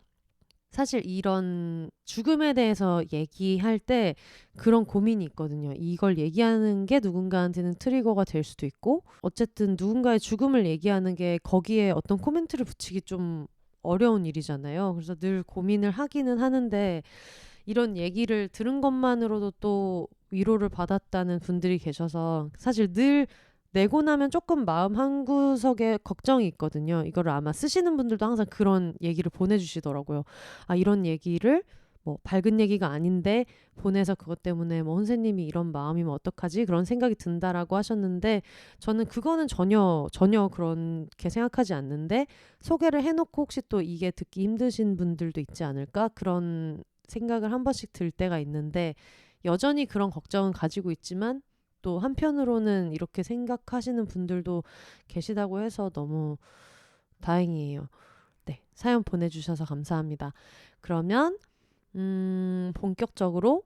사실 이런 죽음에 대해서 얘기할 때 그런 고민이 있거든요. 이걸 얘기하는 게 누군가한테는 트리거가 될 수도 있고 어쨌든 누군가의 죽음을 얘기하는 게 거기에 어떤 코멘트를 붙이기 좀 어려운 일이잖아요. 그래서 늘 고민을 하기는 하는데 이런 얘기를 들은 것만으로도 또 위로를 받았다는 분들이 계셔서 사실 늘 내고 나면 조금 마음 한구석에 걱정이 있거든요. 이거를 아마 쓰시는 분들도 항상 그런 얘기를 보내주시더라고요. 아, 이런 얘기를 뭐 밝은 얘기가 아닌데 보내서 그것 때문에 뭐 혼세님이 이런 마음이면 어떡하지? 그런 생각이 든다라고 하셨는데 저는 그거는 전혀 그렇게 생각하지 않는데 소개를 해놓고 혹시 또 이게 듣기 힘드신 분들도 있지 않을까? 그런 생각을 한 번씩 들 때가 있는데 여전히 그런 걱정은 가지고 있지만 또 한편으로는 이렇게 생각하시는 분들도 계시다고 해서 너무 다행이에요. 네, 사연 보내주셔서 감사합니다. 그러면 본격적으로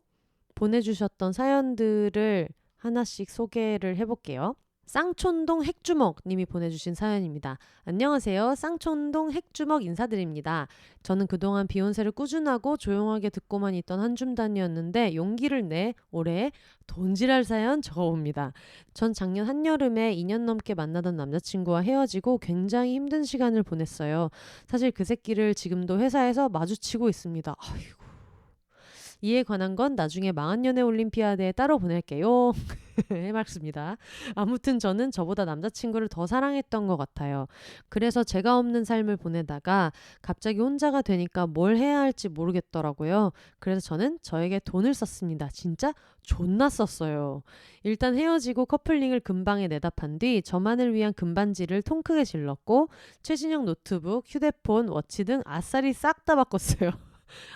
보내주셨던 사연들을 하나씩 소개를 해볼게요. 쌍촌동 핵주먹 님이 보내주신 사연입니다. 안녕하세요. 쌍촌동 핵주먹 인사드립니다. 저는 그동안 비욘세를 꾸준하고 조용하게 듣고만 있던 한 줌단이었는데 용기를 내 올해 돈지랄 사연 적어봅니다. 전 작년 한여름에 2년 넘게 만나던 남자친구와 헤어지고 굉장히 힘든 시간을 보냈어요. 사실 그 새끼를 지금도 회사에서 마주치고 있습니다. 아이고. 이에 관한 건 나중에 망한연애 올림피아드에 따로 보낼게요. 해맑습니다. 아무튼 저는 저보다 남자친구를 더 사랑했던 것 같아요. 그래서 제가 없는 삶을 보내다가 갑자기 혼자가 되니까 뭘 해야 할지 모르겠더라고요. 그래서 저는 저에게 돈을 썼습니다. 진짜 존나 썼어요. 일단 헤어지고 커플링을 금방에 내다 판 뒤 저만을 위한 금반지를 통 크게 질렀고 최신형 노트북, 휴대폰, 워치 등 아싸리 싹 다 바꿨어요.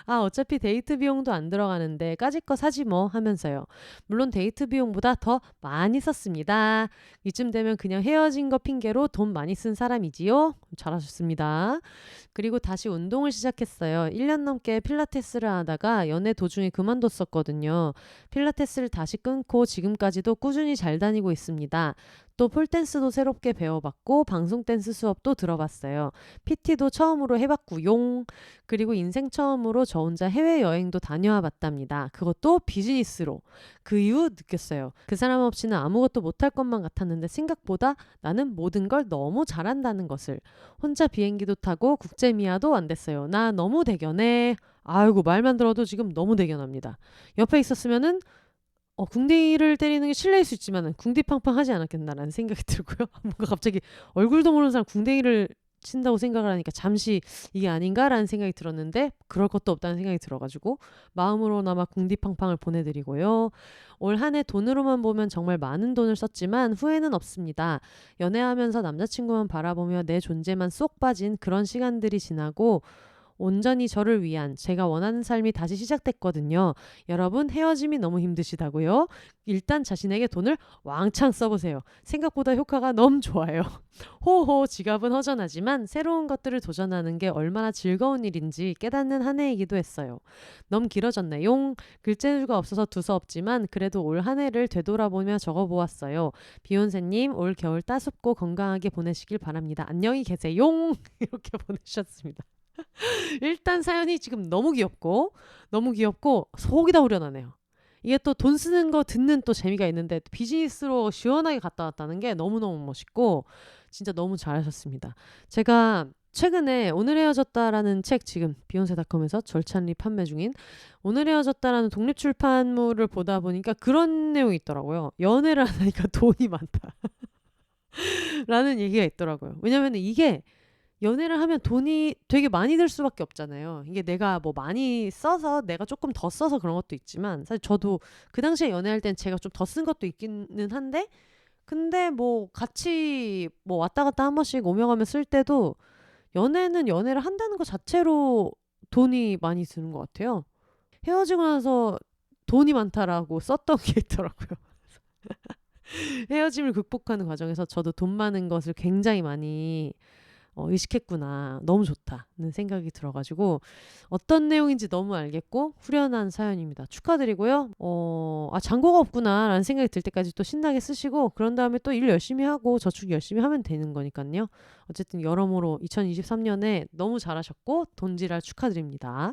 아, 어차피 데이트 비용도 안 들어가는데 까짓 거 사지 뭐 하면서요. 물론 데이트 비용보다 더 많이 썼습니다. 이쯤 되면 그냥 헤어진 거 핑계로 돈 많이 쓴 사람이지요? 잘하셨습니다. 그리고 다시 운동을 시작했어요. 1년 넘게 필라테스를 하다가 연애 도중에 그만뒀었거든요. 필라테스를 다시 끊고 지금까지도 꾸준히 잘 다니고 있습니다. 또 폴댄스도 새롭게 배워봤고 방송 댄스 수업도 들어봤어요. PT도 처음으로 해봤구용. 그리고 인생 처음으로 저 혼자 해외여행도 다녀와 봤답니다. 그것도 비즈니스로. 그 이후 느꼈어요. 그 사람 없이는 아무것도 못할 것만 같았는데 생각보다 나는 모든 걸 너무 잘한다는 것을. 혼자 비행기도 타고 국제미아도 안 됐어요. 나 너무 대견해. 아이고 말만 들어도 지금 너무 대견합니다. 옆에 있었으면은 궁디를 때리는 게 실례일 수 있지만 궁디팡팡 하지 않았겠나라는 생각이 들고요. 뭔가 갑자기 얼굴도 모르는 사람 궁디를 친다고 생각을 하니까 잠시 이게 아닌가라는 생각이 들었는데 그럴 것도 없다는 생각이 들어가지고 마음으로나마 궁디팡팡을 보내드리고요. 올 한 해 돈으로만 보면 정말 많은 돈을 썼지만 후회는 없습니다. 연애하면서 남자친구만 바라보며 내 존재만 쏙 빠진 그런 시간들이 지나고 온전히 저를 위한 제가 원하는 삶이 다시 시작됐거든요. 여러분 헤어짐이 너무 힘드시다고요? 일단 자신에게 돈을 왕창 써보세요. 생각보다 효과가 너무 좋아요. 호호 지갑은 허전하지만 새로운 것들을 도전하는 게 얼마나 즐거운 일인지 깨닫는 한 해이기도 했어요. 너무 길어졌네요. 글재주가 없어서 두서없지만 그래도 올 한 해를 되돌아보며 적어보았어요. 비욘세님 올 겨울 따숩고 건강하게 보내시길 바랍니다. 안녕히 계세요. 이렇게 보내주셨습니다. 일단 사연이 지금 너무 귀엽고 속이 다 후련하네요. 이게 또 돈 쓰는 거 듣는 또 재미가 있는데 비즈니스로 시원하게 갔다 왔다는 게 너무너무 멋있고 진짜 너무 잘하셨습니다. 제가 최근에 오늘 헤어졌다라는 책 지금 비욘세닷컴에서 절찬리 판매 중인 오늘 헤어졌다라는 독립 출판물을 보다 보니까 그런 내용이 있더라고요. 연애를 하니까 돈이 많다. 라는 얘기가 있더라고요. 왜냐면 이게 연애를 하면 돈이 되게 많이 들 수밖에 없잖아요. 이게 내가 뭐 많이 써서 내가 조금 더 써서 그런 것도 있지만 사실 저도 그 당시에 연애할 땐 제가 좀 더 쓴 것도 있기는 한데 근데 뭐 같이 뭐 왔다 갔다 한 번씩 오며 가며 쓸 때도 연애는 연애를 한다는 것 자체로 돈이 많이 드는 것 같아요. 헤어지고 나서 돈이 많다라고 썼던 게 있더라고요. 헤어짐을 극복하는 과정에서 저도 돈 많은 것을 굉장히 많이 의식했구나. 너무 좋다는 생각이 들어가지고 어떤 내용인지 너무 알겠고 후련한 사연입니다. 축하드리고요. 잔고가 없구나 라는 생각이 들 때까지 또 신나게 쓰시고 그런 다음에 또 일 열심히 하고 저축 열심히 하면 되는 거니까요. 어쨌든 여러모로 2023년에 너무 잘하셨고 돈지랄 축하드립니다.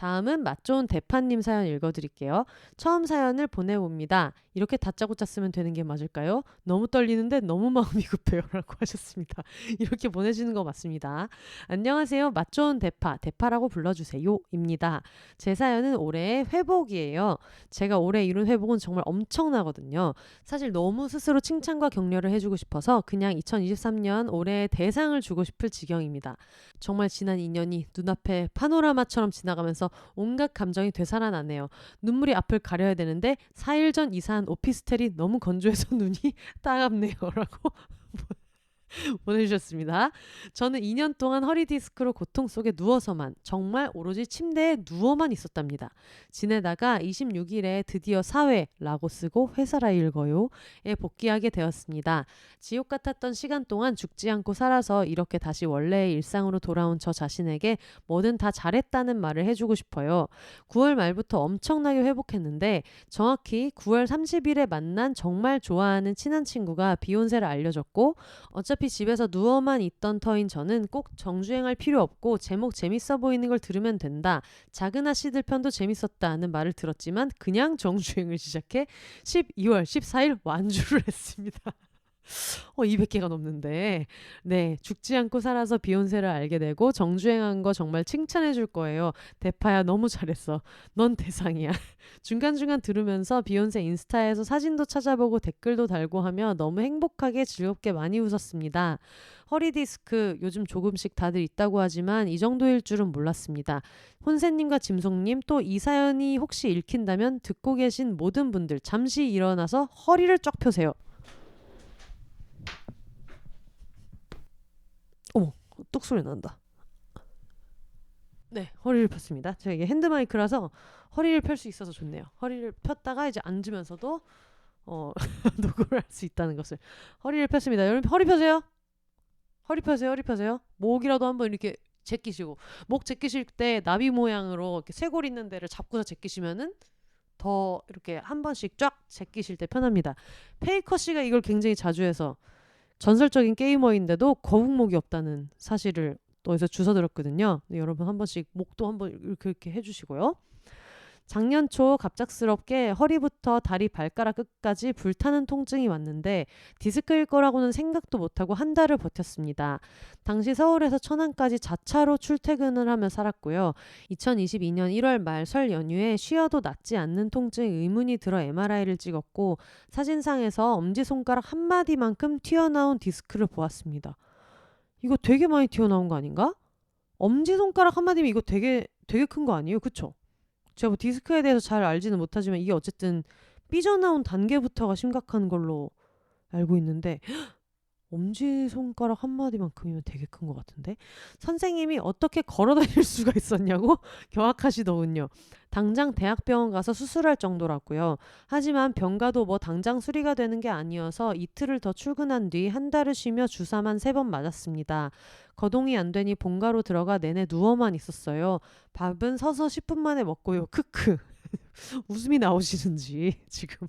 다음은 맛 좋은 대파님 사연 읽어드릴게요. 처음 사연을 보내봅니다. 이렇게 다짜고짜 쓰면 되는 게 맞을까요? 너무 떨리는데 너무 마음이 급해요. 라고 하셨습니다. 이렇게 보내주는 거 맞습니다. 안녕하세요. 맛 좋은 대파라고 불러주세요. 입니다. 제 사연은 올해의 회복이에요. 제가 올해 이룬 회복은 정말 엄청나거든요. 사실 너무 스스로 칭찬과 격려를 해주고 싶어서 그냥 2023년 올해의 대상을 주고 싶을 지경입니다. 정말 지난 2년이 눈앞에 파노라마처럼 지나가면서 온갖 감정이 되살아나네요. 눈물이 앞을 가려야 되는데 4일 전 이사한 오피스텔이 너무 건조해서 눈이 따갑네요. 라고 보내주셨습니다. 저는 2년 동안 허리 디스크로 고통 속에 누워서만, 정말 오로지 침대에 누워만 있었답니다. 지내다가 26일에 드디어 사회라고 쓰고 회사라 읽어요에 복귀하게 되었습니다. 지옥 같았던 시간 동안 죽지 않고 살아서 이렇게 다시 원래의 일상으로 돌아온 저 자신에게 뭐든 다 잘했다는 말을 해주고 싶어요. 9월 말부터 엄청나게 회복했는데 정확히 9월 30일에 만난 정말 좋아하는 친한 친구가 비욘세를 알려줬고, 어차피 집에서 누워만 있던 터인 저는 꼭 정주행할 필요 없고 제목 재밌어 보이는 걸 들으면 된다. 작은 아씨들 편도 재밌었다는 말을 들었지만 그냥 정주행을 시작해 12월 14일 완주를 했습니다. 200개가 넘는데, 네, 죽지 않고 살아서 비욘세를 알게 되고 정주행한 거 정말 칭찬해 줄 거예요. 대파야 너무 잘했어. 넌 대상이야. 중간중간 들으면서 비욘세 인스타에서 사진도 찾아보고 댓글도 달고 하며 너무 행복하게 즐겁게 많이 웃었습니다. 허리 디스크 요즘 조금씩 다들 있다고 하지만 이 정도일 줄은 몰랐습니다. 혼세님과 짐송님, 또 이 사연이 혹시 읽힌다면 듣고 계신 모든 분들 잠시 일어나서 허리를 쫙 펴세요. 어머, 뚝 소리 난다. 네, 허리를 폈습니다. 제가 이게 핸드마이크라서 허리를 펼 수 있어서 좋네요. 허리를 폈다가 이제 앉으면서도 녹음을 할 수 있다는 것을. 허리를 폈습니다. 여러분 허리 펴세요. 허리 펴세요. 허리 펴세요. 목이라도 한번 이렇게 제끼시고, 목 제끼실 때 나비 모양으로 이렇게 쇄골 있는 데를 잡고서 제끼시면은 더 이렇게 한 번씩 쫙 제끼실 때 편합니다. 페이커 씨가 이걸 굉장히 자주 해서 전설적인 게이머인데도 거북목이 없다는 사실을 어디서 주워 들었거든요. 여러분 한 번씩 목도 한번 이렇게 해주시고요. 작년 초 갑작스럽게 허리부터 다리 발가락 끝까지 불타는 통증이 왔는데 디스크일 거라고는 생각도 못하고 한 달을 버텼습니다. 당시 서울에서 천안까지 자차로 출퇴근을 하며 살았고요. 2022년 1월 말 설 연휴에 쉬어도 낫지 않는 통증에 의문이 들어 MRI를 찍었고, 사진상에서 엄지손가락 한마디만큼 튀어나온 디스크를 보았습니다. 이거 되게 많이 튀어나온 거 아닌가? 엄지손가락 한마디면 이거 되게 큰 거 아니에요? 그쵸? 제가 뭐 디스크에 대해서 잘 알지는 못하지만 이게 어쨌든 삐져나온 단계부터가 심각한 걸로 알고 있는데, 엄지손가락 한마디만큼이면 되게 큰 것 같은데? 선생님이 어떻게 걸어다닐 수가 있었냐고 경악하시더군요. 당장 대학병원 가서 수술할 정도라고요. 하지만 병가도 뭐 당장 수리가 되는 게 아니어서 이틀을 더 출근한 뒤 한 달을 쉬며 주사만 3번 맞았습니다. 거동이 안 되니 본가로 들어가 내내 누워만 있었어요. 밥은 서서 10분 만에 먹고요. 크크. 웃음이 나오시는지 지금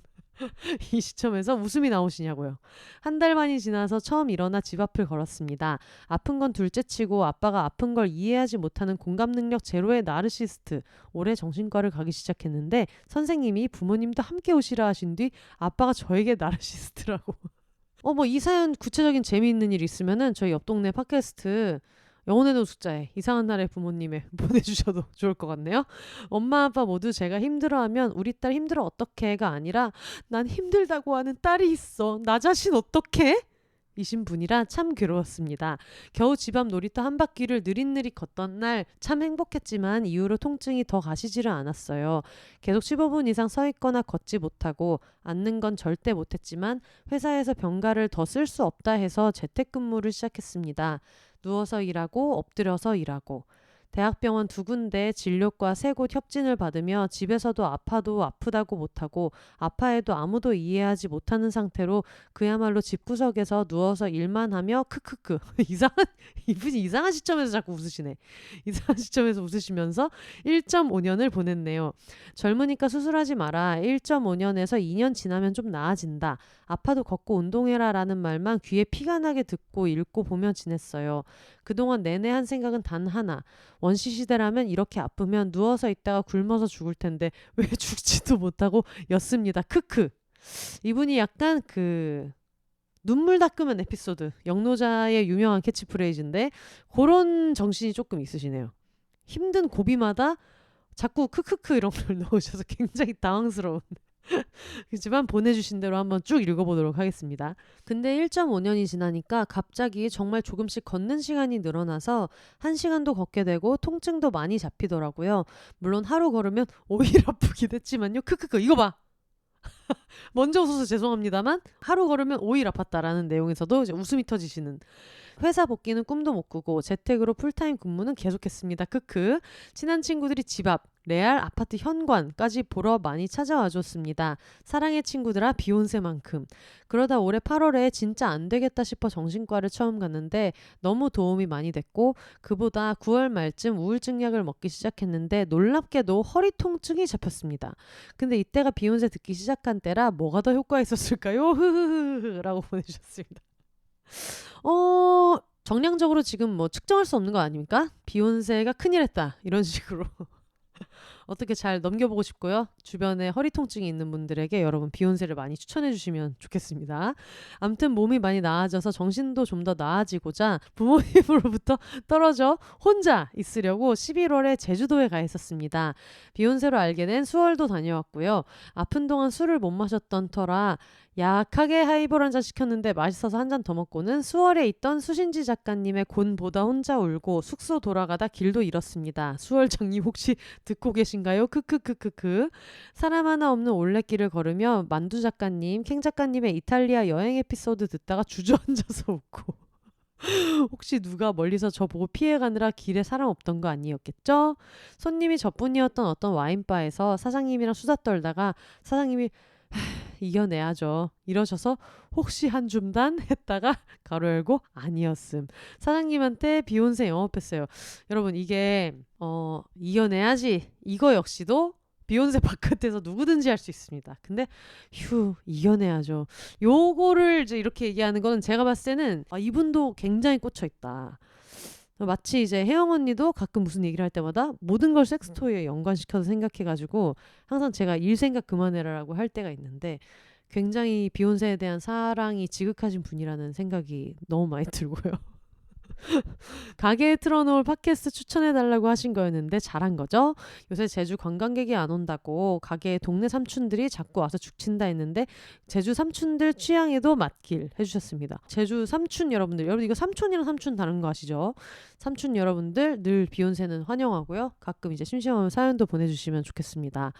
이 시점에서 웃음이 나오시냐고요. 한 달 만이 지나서 처음 일어나 집 앞을 걸었습니다. 아픈 건 둘째치고 아빠가 아픈 걸 이해하지 못하는 공감 능력 제로의 나르시스트. 올해 정신과를 가기 시작했는데 선생님이 부모님도 함께 오시라 하신 뒤 아빠가 저에게 나르시스트라고. 뭐 이 사연 구체적인 재미있는 일 있으면은 저희 옆 동네 팟캐스트 영혼의 노숙자에 이상한 날의 부모님에 보내주셔도 좋을 것 같네요. 엄마 아빠 모두 제가 힘들어하면 우리 딸 힘들어 어떡해가 아니라 난 힘들다고 하는 딸이 있어. 나 자신 어떡해? 이신 분이라 참 괴로웠습니다. 겨우 집 앞 놀이터 한 바퀴를 느릿느릿 걷던 날 참 행복했지만 이후로 통증이 더 가시지를 않았어요. 계속 15분 이상 서 있거나 걷지 못하고, 앉는 건 절대 못했지만 회사에서 병가를 더 쓸 수 없다 해서 재택근무를 시작했습니다. 누워서 일하고 엎드려서 일하고, 대학병원 2군데 진료과 3곳 협진을 받으며 집에서도 아파도 아프다고 못하고 아파해도 아무도 이해하지 못하는 상태로 그야말로 집구석에서 누워서 일만 하며 크크크. 이분이 이상한 시점에서 자꾸 웃으시네. 이상한 시점에서 웃으시면서 1.5년을 보냈네요. 젊으니까 수술하지 마라. 1.5년에서 2년 지나면 좀 나아진다. 아파도 걷고 운동해라 라는 말만 귀에 피가 나게 듣고 읽고 보며 지냈어요. 그동안 내내 한 생각은 단 하나. 원시 시대라면 이렇게 아프면 누워서 있다가 굶어서 죽을 텐데 왜 죽지도 못하고 였습니다. 크크. 이분이 약간 그 눈물 닦으면 에피소드 영노자의 유명한 캐치프레이즈인데 그런 정신이 조금 있으시네요. 힘든 고비마다 자꾸 크크크 이런 걸 넣으셔서 굉장히 당황스러운 그렇지만 보내주신 대로 한번 쭉 읽어보도록 하겠습니다. 근데 1.5년이 지나니까 갑자기 정말 조금씩 걷는 시간이 늘어나서 1시간도 걷게 되고 통증도 많이 잡히더라고요. 물론 하루 걸으면 오일 아프긴 했지만요. 크크크 이거 봐. 먼저 웃어서 죄송합니다만 하루 걸으면 5일 아팠다라는 내용에서도 이제 웃음이 터지시는 회사 복귀는 꿈도 못 꾸고 재택으로 풀타임 근무는 계속했습니다. 크크. 친한 친구들이 집 앞, 레알 아파트 현관까지 보러 많이 찾아와 줬습니다. 사랑의 친구들아 비욘세만큼. 그러다 올해 8월에 진짜 안 되겠다 싶어 정신과를 처음 갔는데 너무 도움이 많이 됐고 그보다 9월 말쯤 우울증 약을 먹기 시작했는데 놀랍게도 허리 통증이 잡혔습니다. 근데 이때가 비욘세 듣기 시작한 때라 뭐가 더 효과 있었을까요? 흐흐흐흐 라고 보내주셨습니다. 정량적으로 지금 뭐 측정할 수 없는 거 아닙니까? 비욘세가 큰일 했다 이런 식으로 어떻게 잘 넘겨보고 싶고요. 주변에 허리 통증이 있는 분들에게 여러분 비욘세를 많이 추천해 주시면 좋겠습니다. 아무튼 몸이 많이 나아져서 정신도 좀 더 나아지고자 부모님으로부터 떨어져 혼자 있으려고 11월에 제주도에 가 있었습니다. 비욘세로 알게 된 수월도 다녀왔고요. 아픈 동안 술을 못 마셨던 터라 약하게 하이볼 한 잔 시켰는데 맛있어서 한 잔 더 먹고는 수월에 있던 수신지 작가님의 곤보다 혼자 울고 숙소 돌아가다 길도 잃었습니다. 수월장님 혹시 듣고 계신가요? 크크크크크. 사람 하나 없는 올레길을 걸으며 만두 작가님, 캥 작가님의 이탈리아 여행 에피소드 듣다가 주저앉아서 웃고 혹시 누가 멀리서 저 보고 피해가느라 길에 사람 없던 거 아니었겠죠? 손님이 저뿐이었던 어떤 와인바에서 사장님이랑 수다 떨다가 사장님이 이겨내야죠. 이러셔서 혹시 한 줌단 했다가 가로 열고 아니었음. 사장님한테 비욘세 영업했어요. 여러분 이게 이겨내야지. 이거 역시도 비욘세 바깥에서 누구든지 할 수 있습니다. 근데 이겨내야죠. 요거를 이제 이렇게 얘기하는 거는 제가 봤을 때는 이분도 굉장히 꽂혀 있다. 마치 이제 혜영 언니도 가끔 무슨 얘기를 할 때마다 모든 걸 섹스토이에 연관시켜서 생각해가지고 항상 제가 일 생각 그만해라라고 할 때가 있는데 굉장히 비욘세에 대한 사랑이 지극하신 분이라는 생각이 너무 많이 들고요. 가게에 틀어놓을 팟캐스트 추천해달라고 하신 거였는데 잘한 거죠? 요새 제주 관광객이 안 온다고 가게에 동네 삼촌들이 자꾸 와서 죽친다 했는데 제주 삼촌들 취향에도 맞길 해주셨습니다. 제주 삼촌 여러분들, 여러분 이거 삼촌이랑 삼촌 다른 거 아시죠? 삼촌 여러분들 늘 비욘세는 환영하고요. 가끔 이제 심심하면 사연도 보내주시면 좋겠습니다.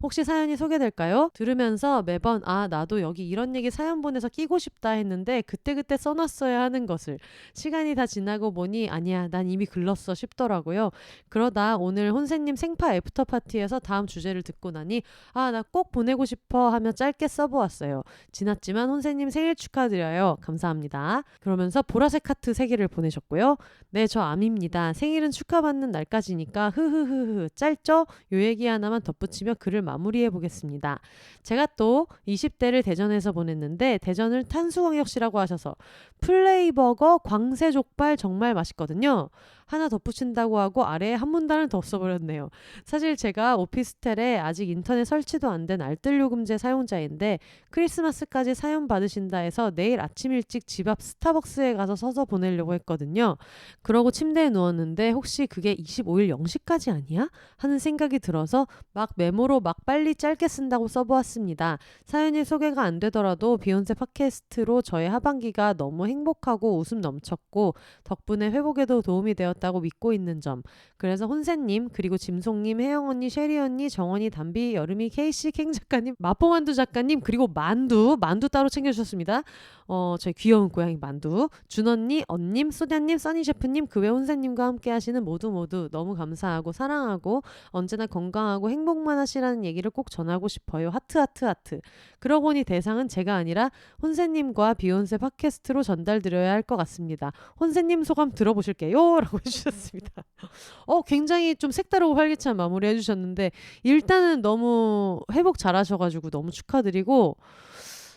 혹시 사연이 소개될까요? 들으면서 매번 나도 여기 이런 얘기 사연 보내서 끼고 싶다 했는데 그때그때 써놨어야 하는 것을 시간이 다 지나고 보니 아니야 난 이미 글렀어 싶더라고요. 그러다 오늘 혼세님 생파 애프터 파티에서 다음 주제를 듣고 나니 나 꼭 보내고 싶어 하며 짧게 써보았어요. 지났지만 혼세님 생일 축하드려요. 감사합니다. 그러면서 보라색 하트 3개를 보내셨고요. 네, 저 암입니다. 생일은 축하받는 날까지니까 흐흐흐흐 짧죠? 요 얘기 하나만 덧붙이며 글을 마무리해 보겠습니다. 제가 또 20대를 대전에서 보냈는데 대전을 탄수광역시라고 하셔서 플레이버거 광새족발 정말 맛있거든요. 하나 덧붙인다고 하고 아래에 한 문단을 더 써버렸네요. 사실 제가 오피스텔에 아직 인터넷 설치도 안 된 알뜰요금제 사용자인데 크리스마스까지 사연 받으신다 해서 내일 아침 일찍 집 앞 스타벅스에 가서 서서 보내려고 했거든요. 그러고 침대에 누웠는데 혹시 그게 25일 0시까지 아니야? 하는 생각이 들어서 막 메모로 막 빨리 짧게 쓴다고 써보았습니다. 사연이 소개가 안 되더라도 비욘세 팟캐스트로 저의 하반기가 너무 행복하고 웃음 넘쳤고 덕분에 회복에도 도움이 되었다고 믿고 있는 점. 그래서 혼세님 그리고 짐송님, 혜영 언니, 셰리 언니, 정원이, 담비, 여름이, 케이씨, 캥 작가님, 마포만두 작가님 그리고 만두 따로 챙겨주셨습니다. 저희 귀여운 고양이 만두, 준언니, 언님, 소냐님, 써니 셰프님, 그 외 혼세님과 함께 하시는 모두 너무 감사하고 사랑하고 언제나 건강하고 행복만 하시라는 얘기를 꼭 전하고 싶어요. 하트. 그러고 보니 대상은 제가 아니라 혼세님과 비욘세 팟캐스트로 전달드려야 할 것 같습니다. 혼세님 소감 들어보실게요. 라고 해주셨습니다. 굉장히 좀 색다르고 활기찬 마무리 해주셨는데 일단은 너무 회복 잘하셔가지고 너무 축하드리고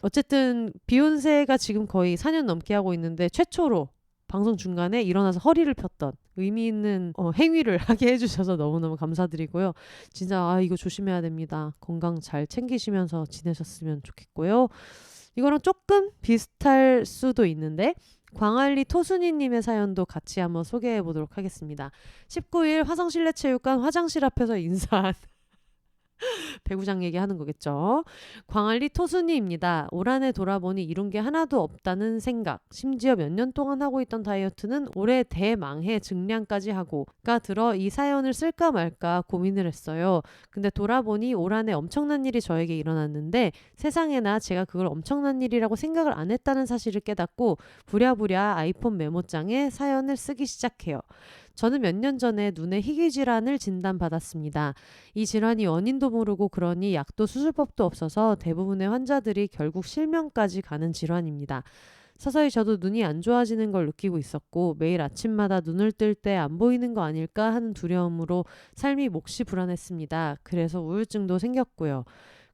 어쨌든 비욘세가 지금 거의 4년 넘게 하고 있는데 최초로 방송 중간에 일어나서 허리를 폈던 의미 있는 행위를 하게 해주셔서 너무너무 감사드리고요. 진짜 이거 조심해야 됩니다. 건강 잘 챙기시면서 지내셨으면 좋겠고요. 이거랑 조금 비슷할 수도 있는데 광안리 토순이님의 사연도 같이 한번 소개해 보도록 하겠습니다. 19일 화성실내체육관 화장실 앞에서 인사한 배구장 얘기하는 거겠죠. 광안리 토순이입니다. 올 한 해 돌아보니 이룬 게 하나도 없다는 생각. 심지어 몇 년 동안 하고 있던 다이어트는 올해 대망해 증량까지 하고가 들어 이 사연을 쓸까 말까 고민을 했어요. 근데 돌아보니 올 한 해 엄청난 일이 저에게 일어났는데 세상에나 제가 그걸 엄청난 일이라고 생각을 안 했다는 사실을 깨닫고 부랴부랴 아이폰 메모장에 사연을 쓰기 시작해요. 저는 몇 년 전에 눈의 희귀 질환을 진단받았습니다. 이 질환이 원인도 모르고 그러니 약도 수술법도 없어서 대부분의 환자들이 결국 실명까지 가는 질환입니다. 서서히 저도 눈이 안 좋아지는 걸 느끼고 있었고 매일 아침마다 눈을 뜰 때 안 보이는 거 아닐까 하는 두려움으로 삶이 몹시 불안했습니다. 그래서 우울증도 생겼고요.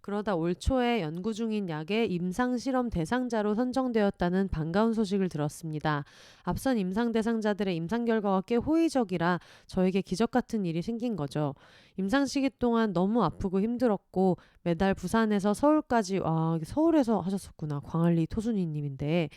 그러다 올 초에 연구 중인 약의 임상실험 대상자로 선정되었다는 반가운 소식을 들었습니다. 앞선 임상 대상자들의 임상 결과가 꽤 호의적이라 저에게 기적 같은 일이 생긴 거죠. 임상 시기 동안 너무 아프고 힘들었고 매달 부산에서 서울까지 서울에서 하셨었구나. 광안리 토순이님인데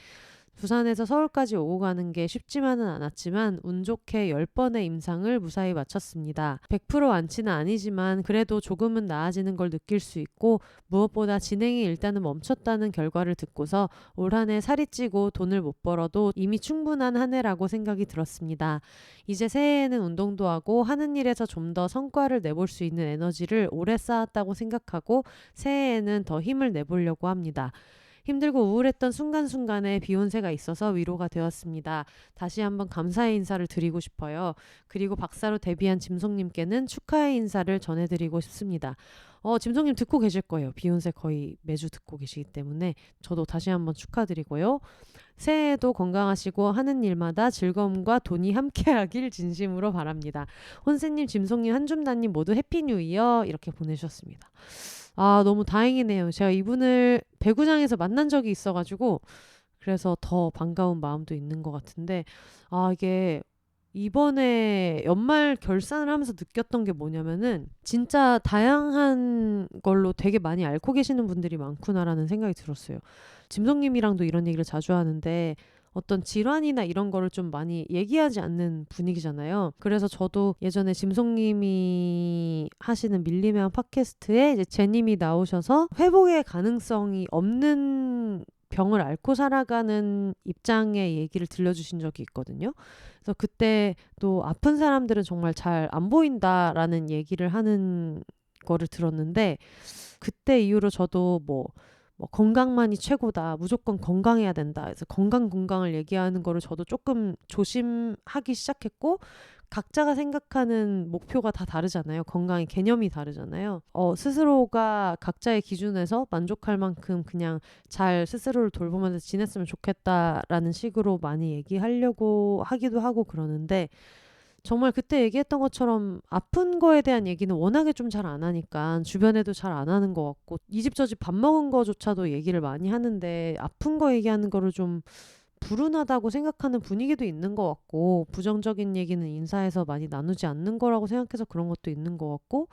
부산에서 서울까지 오고 가는 게 쉽지만은 않았지만 운 좋게 10번의 임상을 무사히 마쳤습니다. 100% 완치는 아니지만 그래도 조금은 나아지는 걸 느낄 수 있고 무엇보다 진행이 일단은 멈췄다는 결과를 듣고서 올 한 해 살이 찌고 돈을 못 벌어도 이미 충분한 한 해라고 생각이 들었습니다. 이제 새해에는 운동도 하고 하는 일에서 좀 더 성과를 내볼 수 있는 에너지를 오래 쌓았다고 생각하고 새해에는 더 힘을 내보려고 합니다. 힘들고 우울했던 순간순간에 비욘세가 있어서 위로가 되었습니다. 다시 한번 감사의 인사를 드리고 싶어요. 그리고 박사로 데뷔한 짐송님께는 축하의 인사를 전해드리고 싶습니다. 짐송님 듣고 계실 거예요. 비욘세 거의 매주 듣고 계시기 때문에 저도 다시 한번 축하드리고요. 새해에도 건강하시고 하는 일마다 즐거움과 돈이 함께하길 진심으로 바랍니다. 혼세님, 짐송님, 한줌다님 모두 해피 뉴 이어 이렇게 보내주셨습니다. 너무 다행이네요. 제가 이분을 배구장에서 만난 적이 있어가지고 그래서 더 반가운 마음도 있는 것 같은데 이게 이번에 연말 결산을 하면서 느꼈던 게 뭐냐면은 진짜 다양한 걸로 되게 많이 앓고 계시는 분들이 많구나라는 생각이 들었어요. 짐성님이랑도 이런 얘기를 자주 하는데 어떤 질환이나 이런 거를 좀 많이 얘기하지 않는 분위기잖아요. 그래서 저도 예전에 짐송님이 하시는 밀림의 팟캐스트에 이제 제님이 나오셔서 회복의 가능성이 없는 병을 앓고 살아가는 입장의 얘기를 들려주신 적이 있거든요. 그래서 그때 또 아픈 사람들은 정말 잘 안 보인다라는 얘기를 하는 거를 들었는데 그때 이후로 저도 뭐 건강만이 최고다. 무조건 건강해야 된다. 그래서 건강을 얘기하는 거를 저도 조금 조심하기 시작했고 각자가 생각하는 목표가 다 다르잖아요. 건강의 개념이 다르잖아요. 스스로가 각자의 기준에서 만족할 만큼 그냥 잘 스스로를 돌보면서 지냈으면 좋겠다라는 식으로 많이 얘기하려고 하기도 하고 그러는데 정말 그때 얘기했던 것처럼 아픈 거에 대한 얘기는 워낙에 좀 잘 안 하니까 주변에도 잘 안 하는 것 같고 이 집 저 집 밥 먹은 거조차도 얘기를 많이 하는데 아픈 거 얘기하는 거를 좀 불운하다고 생각하는 분위기도 있는 것 같고 부정적인 얘기는 인사에서 많이 나누지 않는 거라고 생각해서 그런 것도 있는 것 같고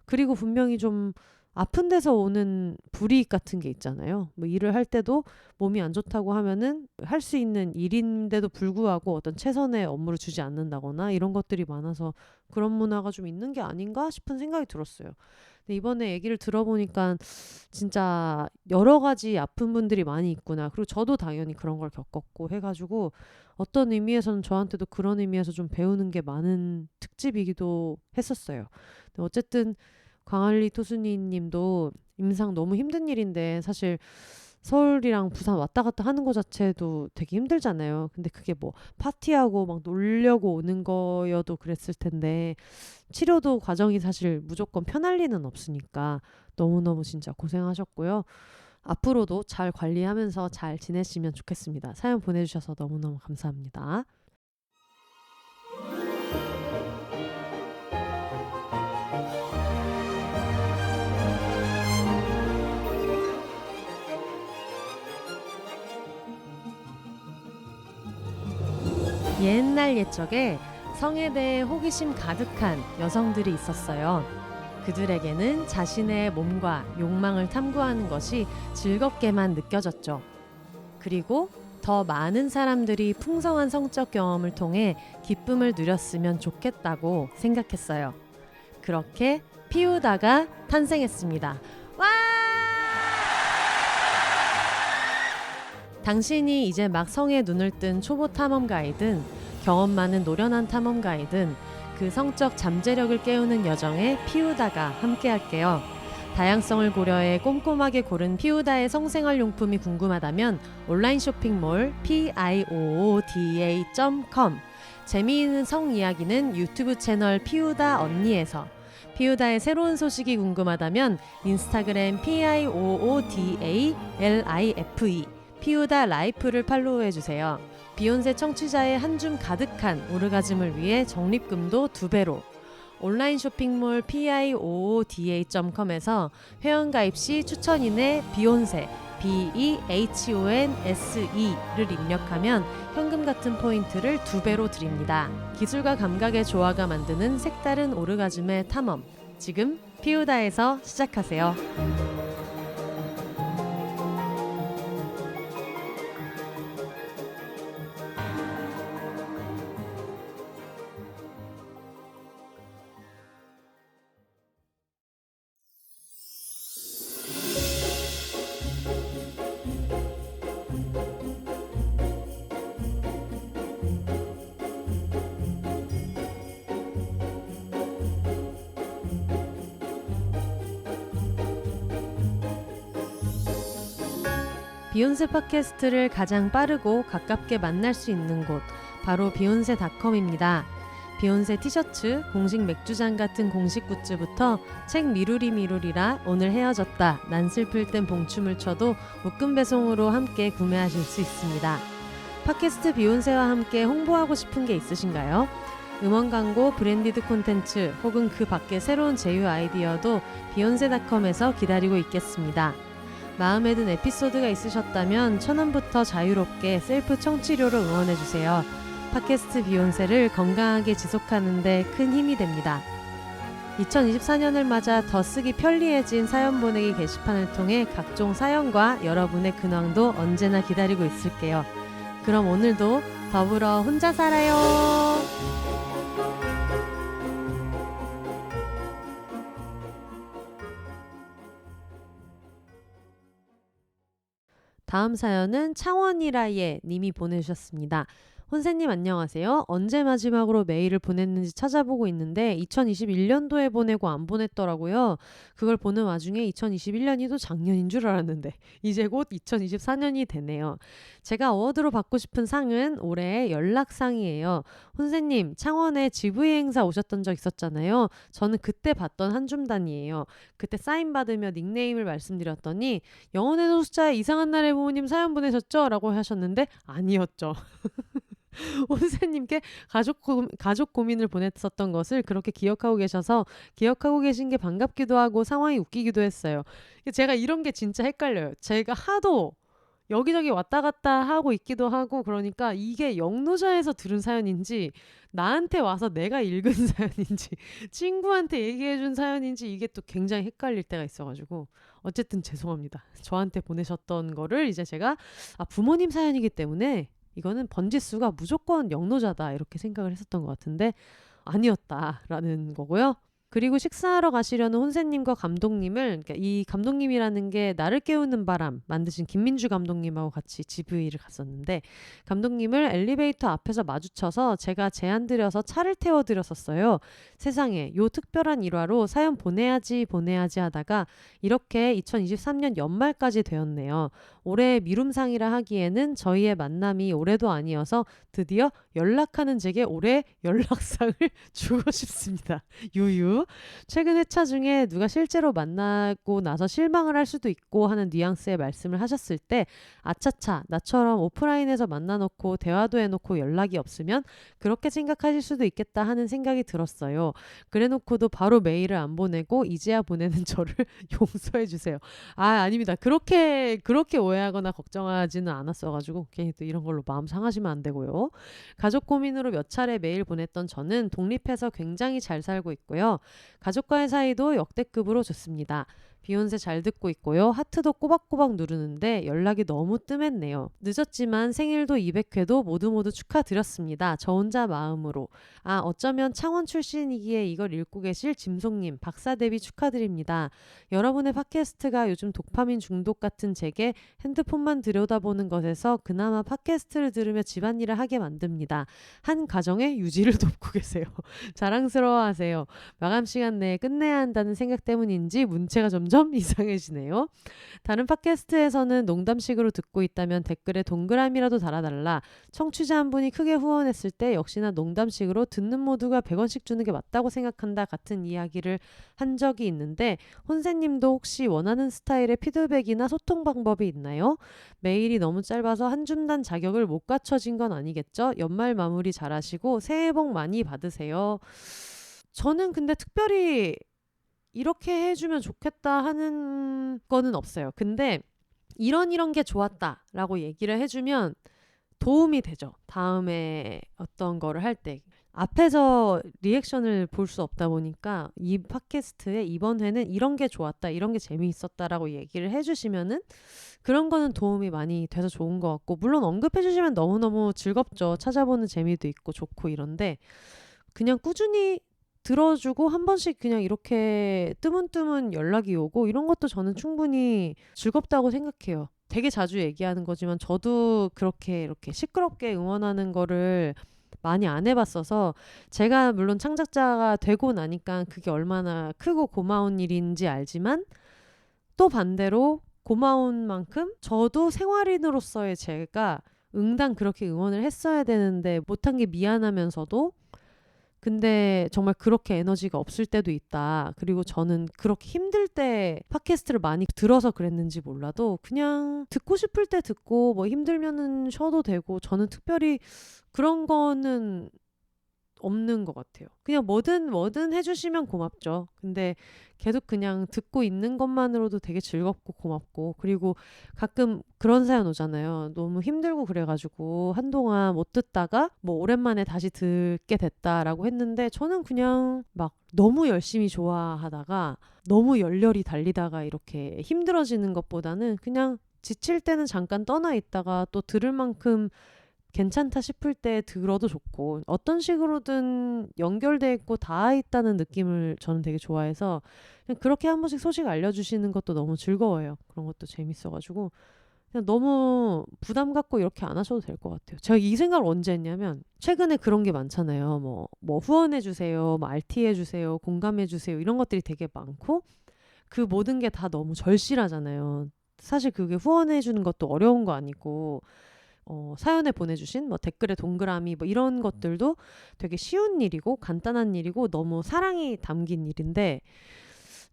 그리고 분명히 좀 아픈 데서 오는 불이익 같은 게 있잖아요. 뭐 일을 할 때도 몸이 안 좋다고 하면은 할 수 있는 일인데도 불구하고 어떤 최선의 업무를 주지 않는다거나 이런 것들이 많아서 그런 문화가 좀 있는 게 아닌가 싶은 생각이 들었어요. 근데 이번에 얘기를 들어보니까 진짜 여러 가지 아픈 분들이 많이 있구나. 그리고 저도 당연히 그런 걸 겪었고 해가지고 어떤 의미에서는 저한테도 그런 의미에서 좀 배우는 게 많은 특집이기도 했었어요. 근데 어쨌든 광안리 토순이 님도 임상 너무 힘든 일인데 사실 서울이랑 부산 왔다 갔다 하는 거 자체도 되게 힘들잖아요. 근데 그게 뭐 파티하고 막 놀려고 오는 거여도 그랬을 텐데 치료도 과정이 사실 무조건 편할 리는 없으니까 너무너무 진짜 고생하셨고요. 앞으로도 잘 관리하면서 잘 지내시면 좋겠습니다. 사연 보내주셔서 너무너무 감사합니다. 옛날 옛적에 성에 대해 호기심 가득한 여성들이 있었어요. 그들에게는 자신의 몸과 욕망을 탐구하는 것이 즐겁게만 느껴졌죠. 그리고 더 많은 사람들이 풍성한 성적 경험을 통해 기쁨을 누렸으면 좋겠다고 생각했어요. 그렇게 피우다가 탄생했습니다. 와! 당신이 이제 막 성에 눈을 뜬 초보 탐험가이든 경험 많은 노련한 탐험가이든 그 성적 잠재력을 깨우는 여정에 피우다가 함께할게요. 다양성을 고려해 꼼꼼하게 고른 피우다의 성생활 용품이 궁금하다면 온라인 쇼핑몰 piooda.com, 재미있는 성 이야기는 유튜브 채널 피우다 언니에서, 피우다의 새로운 소식이 궁금하다면 인스타그램 piooda.life, 피우다 라이프를 팔로우해주세요. 비욘세 청취자의 한 줌 가득한 오르가즘을 위해 적립금도 2배로. 온라인 쇼핑몰 piooda.com에서 회원가입 시 추천인의 비욘세 BEHONSE를 입력하면 현금 같은 포인트를 2배로 드립니다. 기술과 감각의 조화가 만드는 색다른 오르가즘의 탐험, 지금 피우다에서 시작하세요. 비욘세 팟캐스트를 가장 빠르고 가깝게 만날 수 있는 곳, 바로 비욘세닷컴입니다. 비욘세 티셔츠, 공식 맥주잔 같은 공식 굿즈부터 책 미루리라 오늘 헤어졌다, 난 슬플 땐 봉춤을 춰도 묶음 배송으로 함께 구매하실 수 있습니다. 팟캐스트 비욘세와 함께 홍보하고 싶은 게 있으신가요? 음원 광고, 브랜디드 콘텐츠 혹은 그 밖의 새로운 제휴 아이디어도 비욘세닷컴에서 기다리고 있겠습니다. 마음에 든 에피소드가 있으셨다면 1,000원부터 자유롭게 셀프 청취료로 응원해주세요. 팟캐스트 비욘세를 건강하게 지속하는 데 큰 힘이 됩니다. 2024년을 맞아 더 쓰기 편리해진 사연 보내기 게시판을 통해 각종 사연과 여러분의 근황도 언제나 기다리고 있을게요. 그럼 오늘도 더불어 혼자 살아요. 다음 사연은 창원이라예 님이 보내주셨습니다. 혼세님 안녕하세요. 언제 마지막으로 메일을 보냈는지 찾아보고 있는데 2021년도에 보내고 안 보냈더라고요. 그걸 보는 와중에 2021년이 또 작년인 줄 알았는데 이제 곧 2024년이 되네요. 제가 어워드로 받고 싶은 상은 올해의 연락상이에요. 혼세님, 창원에 GV 행사 오셨던 적 있었잖아요. 저는 그때 봤던 한줌단이에요. 그때 사인 받으며 닉네임을 말씀드렸더니 영혼의 소수자의 이상한 날의 부모님 사연 보내셨죠? 라고 하셨는데 아니었죠. 혼세님께 가족 고민을 보냈었던 것을 그렇게 기억하고 계셔서 기억하고 계신 게 반갑기도 하고 상황이 웃기기도 했어요. 제가 이런 게 진짜 헷갈려요. 제가 하도 여기저기 왔다 갔다 하고 있기도 하고 그러니까 이게 영노자에서 들은 사연인지 나한테 와서 내가 읽은 사연인지 친구한테 얘기해준 사연인지 이게 또 굉장히 헷갈릴 때가 있어가지고 어쨌든 죄송합니다. 저한테 보내셨던 거를 이제 제가 부모님 사연이기 때문에 이거는 번지수가 무조건 영노자다 이렇게 생각을 했었던 것 같은데 아니었다라는 거고요. 그리고 식사하러 가시려는 혼세님과 감독님을, 그러니까 이 감독님이라는 게 나를 깨우는 바람 만드신 김민주 감독님하고 같이 GV를 갔었는데 감독님을 엘리베이터 앞에서 마주쳐서 제가 제안 드려서 차를 태워드렸었어요. 세상에, 요 특별한 일화로 사연 보내야지 하다가 이렇게 2023년 연말까지 되었네요. 올해 미룸상이라 하기에는 저희의 만남이 올해도 아니어서 드디어 연락하는 제게 올해 연락상을 주고 싶습니다. 유유. 최근 회차 중에 누가 실제로 만나고 나서 실망을 할 수도 있고 하는 뉘앙스의 말씀을 하셨을 때 아차차 나처럼 오프라인에서 만나놓고 대화도 해놓고 연락이 없으면 그렇게 생각하실 수도 있겠다 하는 생각이 들었어요. 그래놓고도 바로 메일을 안 보내고 이제야 보내는 저를 용서해 주세요. 아닙니다. 그렇게 오해하거나 걱정하지는 않았어가지고 괜히 또 이런 걸로 마음 상하시면 안 되고요. 가족 고민으로 몇 차례 메일 보냈던 저는 독립해서 굉장히 잘 살고 있고요. 가족과의 사이도 역대급으로 좋습니다. 비욘세 잘 듣고 있고요. 하트도 꼬박꼬박 누르는데 연락이 너무 뜸했네요. 늦었지만 생일도 200회도 모두 축하드렸습니다. 저 혼자 마음으로. 어쩌면 창원 출신이기에 이걸 읽고 계실 짐송님 박사 데뷔 축하드립니다. 여러분의 팟캐스트가 요즘 도파민 중독 같은 제게 핸드폰만 들여다보는 것에서 그나마 팟캐스트를 들으며 집안일을 하게 만듭니다. 한 가정의 유지를 돕고 계세요. 자랑스러워하세요. 마감 시간 내에 끝내야 한다는 생각 때문인지 문체가 점점 이상해지네요. 다른 팟캐스트에서는 농담식으로 듣고 있다면 댓글에 동그라미라도 달아달라. 청취자 한 분이 크게 후원했을 때 역시나 농담식으로 듣는 모두가 100원씩 주는 게 맞다고 생각한다 같은 이야기를 한 적이 있는데 혼세님도 혹시 원하는 스타일의 피드백이나 소통 방법이 있나요? 메일이 너무 짧아서 한 줌단 자격을 못 갖춰진 건 아니겠죠? 연말 마무리 잘하시고 새해 복 많이 받으세요. 저는 근데 특별히 이렇게 해주면 좋겠다 하는 거는 없어요. 근데 이런 게 좋았다라고 얘기를 해주면 도움이 되죠. 다음에 어떤 거를 할 때. 앞에서 리액션을 볼 수 없다 보니까 이 팟캐스트에 이번 회는 이런 게 좋았다, 이런 게 재미있었다라고 얘기를 해주시면은 그런 거는 도움이 많이 돼서 좋은 것 같고, 물론 언급해주시면 너무너무 즐겁죠. 찾아보는 재미도 있고 좋고 이런데 그냥 꾸준히 들어주고 한 번씩 그냥 이렇게 뜨문뜨문 연락이 오고 이런 것도 저는 충분히 즐겁다고 생각해요. 되게 자주 얘기하는 거지만 저도 그렇게 이렇게 시끄럽게 응원하는 거를 많이 안 해봤어서 제가 물론 창작자가 되고 나니까 그게 얼마나 크고 고마운 일인지 알지만 또 반대로 고마운 만큼 저도 생활인으로서의 제가 응당 그렇게 응원을 했어야 되는데 못한 게 미안하면서도 근데 정말 그렇게 에너지가 없을 때도 있다. 그리고 저는 그렇게 힘들 때 팟캐스트를 많이 들어서 그랬는지 몰라도 그냥 듣고 싶을 때 듣고 뭐 힘들면은 쉬어도 되고 저는 특별히 그런 거는 없는 것 같아요. 그냥 뭐든 해주시면 고맙죠. 근데 계속 그냥 듣고 있는 것만으로도 되게 즐겁고 고맙고 그리고 가끔 그런 사연 오잖아요. 너무 힘들고 그래가지고 한동안 못 듣다가 뭐 오랜만에 다시 듣게 됐다라고 했는데 저는 그냥 막 너무 열심히 좋아하다가 너무 열렬히 달리다가 이렇게 힘들어지는 것보다는 그냥 지칠 때는 잠깐 떠나 있다가 또 들을 만큼 괜찮다 싶을 때 들어도 좋고 어떤 식으로든 연결돼 있고 닿아 있다는 느낌을 저는 되게 좋아해서 그냥 그렇게 한 번씩 소식 알려주시는 것도 너무 즐거워요. 그런 것도 재밌어가지고 그냥 너무 부담 갖고 이렇게 안 하셔도 될 것 같아요. 제가 이 생각을 언제 했냐면 최근에 그런 게 많잖아요. 뭐 후원해주세요, 뭐 RT해주세요, 공감해주세요 이런 것들이 되게 많고 그 모든 게 다 너무 절실하잖아요. 사실 그게 후원해주는 것도 어려운 거 아니고 사연에 보내주신 뭐 댓글에 동그라미 뭐 이런 것들도 되게 쉬운 일이고 간단한 일이고 너무 사랑이 담긴 일인데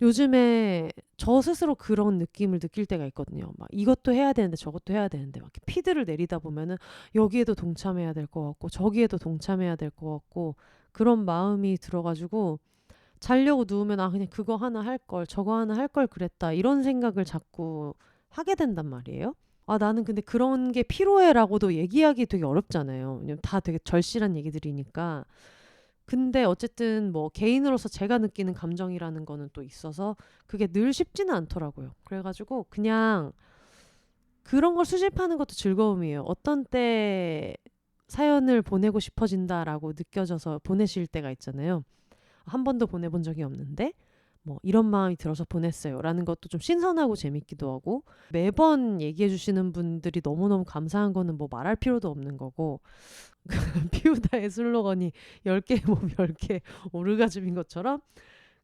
요즘에 저 스스로 그런 느낌을 느낄 때가 있거든요. 막 이것도 해야 되는데 저것도 해야 되는데 막 이렇게 피드를 내리다 보면은 여기에도 동참해야 될 것 같고 저기에도 동참해야 될 것 같고 그런 마음이 들어가지고 자려고 누우면 그냥 그거 하나 할 걸 저거 하나 할 걸 그랬다 이런 생각을 자꾸 하게 된단 말이에요. 나는 근데 그런 게 피로해라고도 얘기하기 되게 어렵잖아요. 왜냐면 다 되게 절실한 얘기들이니까. 근데 어쨌든 뭐 개인으로서 제가 느끼는 감정이라는 거는 또 있어서 그게 늘 쉽지는 않더라고요. 그래가지고 그냥 그런 걸 수집하는 것도 즐거움이에요. 어떤 때 사연을 보내고 싶어진다라고 느껴져서 보내실 때가 있잖아요. 한 번도 보내본 적이 없는데 뭐 이런 마음이 들어서 보냈어요 라는 것도 좀 신선하고 재밌기도 하고 매번 얘기해 주시는 분들이 너무너무 감사한 거는 뭐 말할 필요도 없는 거고 피우다의 슬로건이 10개 몸 10개 오르가즘인 것처럼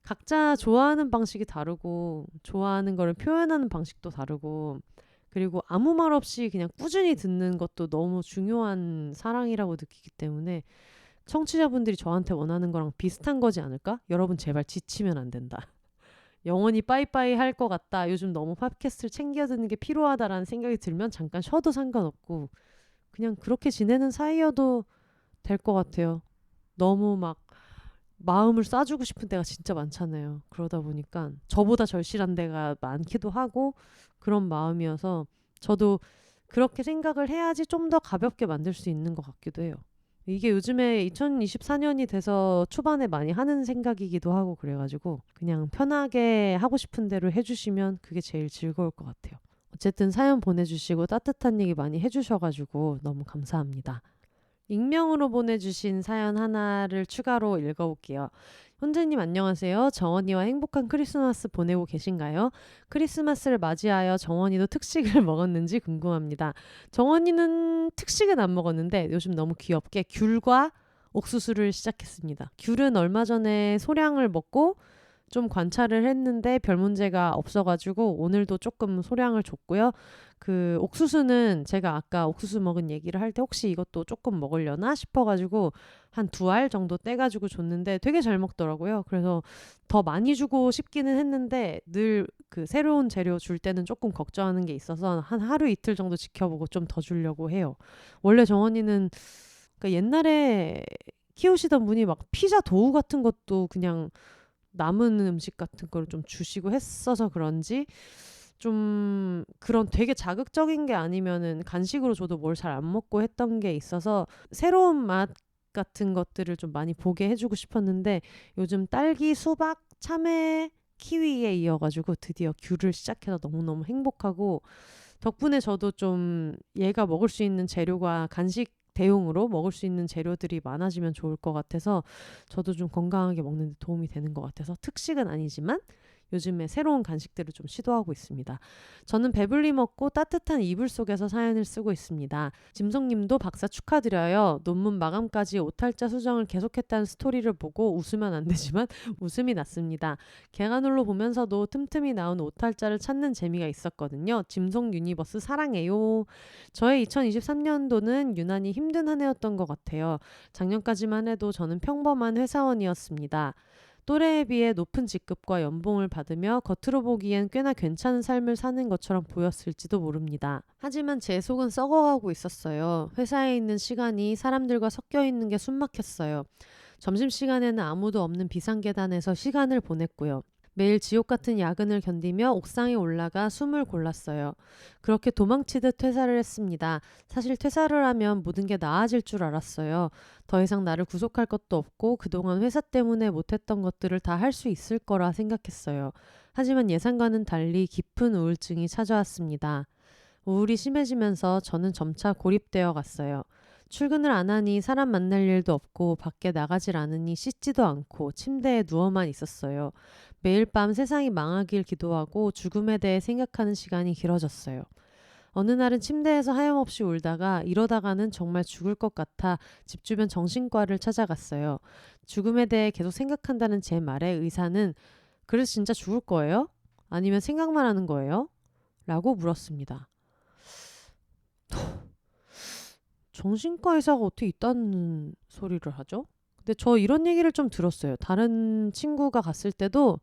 각자 좋아하는 방식이 다르고 좋아하는 거를 표현하는 방식도 다르고 그리고 아무 말 없이 그냥 꾸준히 듣는 것도 너무 중요한 사랑이라고 느끼기 때문에 청취자분들이 저한테 원하는 거랑 비슷한 거지 않을까? 여러분 제발 지치면 안 된다. 영원히 빠이빠이 할 것 같다. 요즘 너무 팟캐스트를 챙겨 듣는 게 필요하다라는 생각이 들면 잠깐 쉬어도 상관없고 그냥 그렇게 지내는 사이여도 될 것 같아요. 너무 막 마음을 쏴주고 싶은 데가 진짜 많잖아요. 그러다 보니까 저보다 절실한 데가 많기도 하고 그런 마음이어서 저도 그렇게 생각을 해야지 좀 더 가볍게 만들 수 있는 것 같기도 해요. 이게 요즘에 2024년이 돼서 초반에 많이 하는 생각이기도 하고 그래가지고 그냥 편하게 하고 싶은 대로 해주시면 그게 제일 즐거울 것 같아요. 어쨌든 사연 보내주시고 따뜻한 얘기 많이 해주셔가지고 너무 감사합니다. 익명으로 보내주신 사연 하나를 추가로 읽어볼게요. 혼재님 안녕하세요. 정원이와 행복한 크리스마스 보내고 계신가요? 크리스마스를 맞이하여 정원이도 특식을 먹었는지 궁금합니다. 정원이는 특식은 안 먹었는데 요즘 너무 귀엽게 귤과 옥수수를 시작했습니다. 귤은 얼마 전에 소량을 먹고 좀 관찰을 했는데 별 문제가 없어가지고 오늘도 조금 소량을 줬고요. 그 옥수수는 제가 아까 옥수수 먹은 얘기를 할 때 혹시 이것도 조금 먹으려나 싶어가지고 한 2알 정도 떼가지고 줬는데 되게 잘 먹더라고요. 그래서 더 많이 주고 싶기는 했는데 늘 그 새로운 재료 줄 때는 조금 걱정하는 게 있어서 한 하루 이틀 정도 지켜보고 좀 더 주려고 해요. 원래 정원이는 그러니까 옛날에 키우시던 분이 막 피자 도우 같은 것도 그냥 남은 음식 같은 거를 좀 주시고 했어서 그런지 좀 그런 되게 자극적인 게 아니면은 간식으로 줘도 뭘 잘 안 먹고 했던 게 있어서 새로운 맛 같은 것들을 좀 많이 보게 해주고 싶었는데 요즘 딸기, 수박, 참외, 키위에 이어가지고 드디어 귤을 시작해서 너무너무 행복하고 덕분에 저도 좀 얘가 먹을 수 있는 재료가 간식 대용으로 먹을 수 있는 재료들이 많아지면 좋을 것 같아서 저도 좀 건강하게 먹는 데 도움이 되는 것 같아서 특식은 아니지만 요즘에 새로운 간식들을 좀 시도하고 있습니다. 저는 배불리 먹고 따뜻한 이불 속에서 사연을 쓰고 있습니다. 짐송님도 박사 축하드려요. 논문 마감까지 오탈자 수정을 계속했다는 스토리를 보고 웃으면 안 되지만 웃음이 났습니다. 개간홀로 보면서도 틈틈이 나온 오탈자를 찾는 재미가 있었거든요. 짐송 유니버스 사랑해요. 저의 2023년도는 유난히 힘든 한 해였던 것 같아요. 작년까지만 해도 저는 평범한 회사원이었습니다. 또래에 비해 높은 직급과 연봉을 받으며 겉으로 보기엔 꽤나 괜찮은 삶을 사는 것처럼 보였을지도 모릅니다. 하지만 제 속은 썩어가고 있었어요. 회사에 있는 시간이 사람들과 섞여 있는 게 숨막혔어요. 점심시간에는 아무도 없는 비상계단에서 시간을 보냈고요. 매일 지옥 같은 야근을 견디며 옥상에 올라가 숨을 골랐어요. 그렇게 도망치듯 퇴사를 했습니다. 사실 퇴사를 하면 모든 게 나아질 줄 알았어요. 더 이상 나를 구속할 것도 없고 그동안 회사 때문에 못했던 것들을 다 할 수 있을 거라 생각했어요. 하지만 예상과는 달리 깊은 우울증이 찾아왔습니다. 우울이 심해지면서 저는 점차 고립되어 갔어요. 출근을 안 하니 사람 만날 일도 없고 밖에 나가질 않으니 씻지도 않고 침대에 누워만 있었어요. 매일 밤 세상이 망하길 기도하고 죽음에 대해 생각하는 시간이 길어졌어요. 어느 날은 침대에서 하염없이 울다가 이러다가는 정말 죽을 것 같아 집 주변 정신과를 찾아갔어요. 죽음에 대해 계속 생각한다는 제 말에 의사는 그래서 진짜 죽을 거예요? 아니면 생각만 하는 거예요? 라고 물었습니다. 정신과 의사가 어떻게 있다는 소리를 하죠? 근데 저 이런 얘기를 좀 들었어요. 다른 친구가 갔을 때도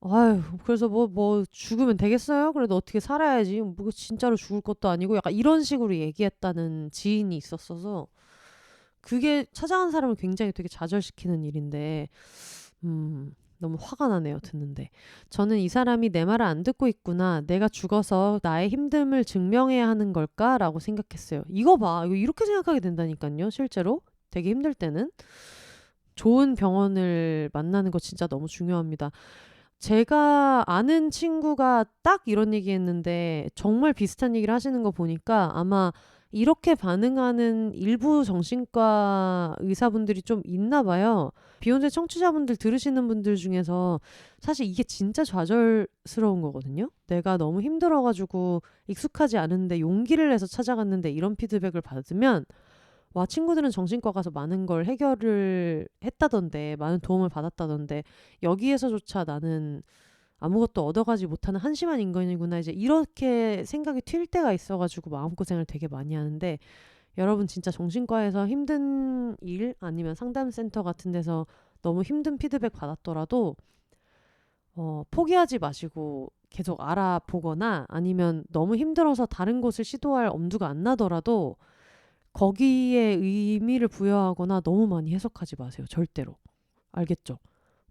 아유 그래서 뭐 죽으면 되겠어요? 그래도 어떻게 살아야지. 뭐 진짜로 죽을 것도 아니고 약간 이런 식으로 얘기했다는 지인이 있었어서 그게 찾아간 사람을 굉장히 되게 좌절시키는 일인데 너무 화가 나네요. 듣는데. 저는 이 사람이 내 말을 안 듣고 있구나. 내가 죽어서 나의 힘듦을 증명해야 하는 걸까라고 생각했어요. 이거 봐. 이거 이렇게 생각하게 된다니까요. 실제로. 되게 힘들 때는. 좋은 병원을 만나는 거 진짜 너무 중요합니다. 제가 아는 친구가 딱 이런 얘기 했는데 정말 비슷한 얘기를 하시는 거 보니까 아마 이렇게 반응하는 일부 정신과 의사분들이 좀 있나 봐요. 비욘세 청취자분들 들으시는 분들 중에서 사실 이게 진짜 좌절스러운 거거든요. 내가 너무 힘들어가지고 익숙하지 않은데 용기를 내서 찾아갔는데 이런 피드백을 받으면 와 친구들은 정신과 가서 많은 걸 해결을 했다던데 많은 도움을 받았다던데 여기에서조차 나는 아무것도 얻어가지 못하는 한심한 인간이구나 이제 이렇게 생각이 튈 때가 있어가지고 마음고생을 되게 많이 하는데 여러분 진짜 정신과에서 힘든 일 아니면 상담센터 같은 데서 너무 힘든 피드백 받았더라도 포기하지 마시고 계속 알아보거나 아니면 너무 힘들어서 다른 곳을 시도할 엄두가 안 나더라도 거기에 의미를 부여하거나 너무 많이 해석하지 마세요. 절대로. 알겠죠?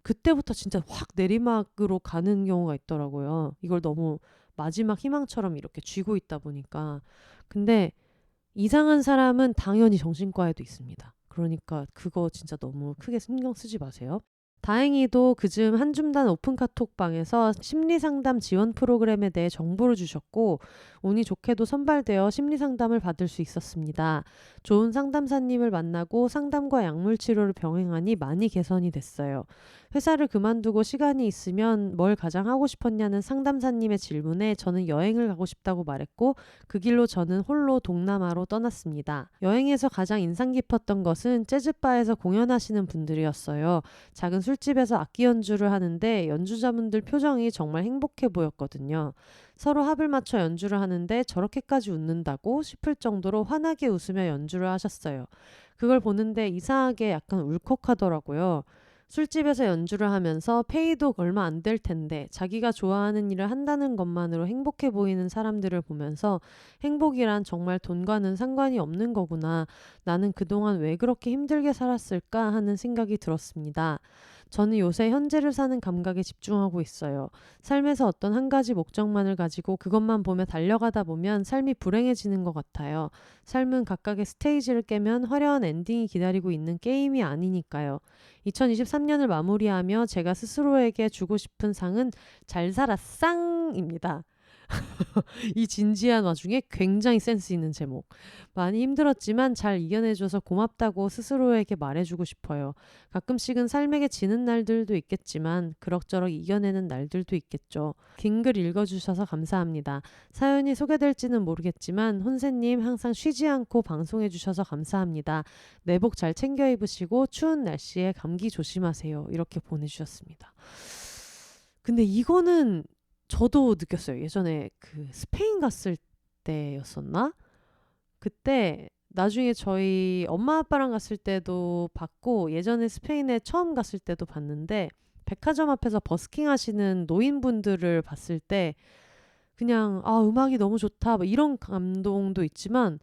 그때부터 진짜 확 내리막으로 가는 경우가 있더라고요. 이걸 너무 마지막 희망처럼 이렇게 쥐고 있다 보니까. 근데 이상한 사람은 당연히 정신과에도 있습니다. 그러니까 그거 진짜 너무 크게 신경 쓰지 마세요. 다행히도 그즈음 한줌단 오픈 카톡방에서 심리상담 지원 프로그램에 대해 정보를 주셨고 운이 좋게도 선발되어 심리상담을 받을 수 있었습니다. 좋은 상담사님을 만나고 상담과 약물치료를 병행하니 많이 개선이 됐어요. 회사를 그만두고 시간이 있으면 뭘 가장 하고 싶었냐는 상담사님의 질문에 저는 여행을 가고 싶다고 말했고 그 길로 저는 홀로 동남아로 떠났습니다. 여행에서 가장 인상 깊었던 것은 재즈바에서 공연하시는 분들이었어요. 작은 술집에서 악기 연주를 하는데 연주자분들 표정이 정말 행복해 보였거든요. 서로 합을 맞춰 연주를 하는데 저렇게까지 웃는다고 싶을 정도로 환하게 웃으며 연주를 하셨어요. 그걸 보는데 이상하게 약간 울컥하더라고요. 술집에서 연주를 하면서 페이도 얼마 안 될 텐데 자기가 좋아하는 일을 한다는 것만으로 행복해 보이는 사람들을 보면서 행복이란 정말 돈과는 상관이 없는 거구나. 나는 그동안 왜 그렇게 힘들게 살았을까 하는 생각이 들었습니다. 저는 요새 현재를 사는 감각에 집중하고 있어요. 삶에서 어떤 한 가지 목적만을 가지고 그것만 보며 달려가다 보면 삶이 불행해지는 것 같아요. 삶은 각각의 스테이지를 깨면 화려한 엔딩이 기다리고 있는 게임이 아니니까요. 2023년을 마무리하며 제가 스스로에게 주고 싶은 상은 잘 살았쌍입니다. 이 진지한 와중에 굉장히 센스 있는 제목. 많이 힘들었지만 잘 이겨내줘서 고맙다고 스스로에게 말해주고 싶어요. 가끔씩은 삶에게 지는 날들도 있겠지만 그럭저럭 이겨내는 날들도 있겠죠. 긴 글 읽어주셔서 감사합니다. 사연이 소개될지는 모르겠지만 혼세님 항상 쉬지 않고 방송해주셔서 감사합니다. 내복 잘 챙겨 입으시고 추운 날씨에 감기 조심하세요. 이렇게 보내주셨습니다. 근데 이거는 저도 느꼈어요. 예전에 그 스페인 갔을 때였었나? 그때 나중에 저희 엄마 아빠랑 갔을 때도 봤고 예전에 스페인에 처음 갔을 때도 봤는데 백화점 앞에서 버스킹 하시는 노인분들을 봤을 때 그냥 음악이 너무 좋다 뭐 이런 감동도 있지만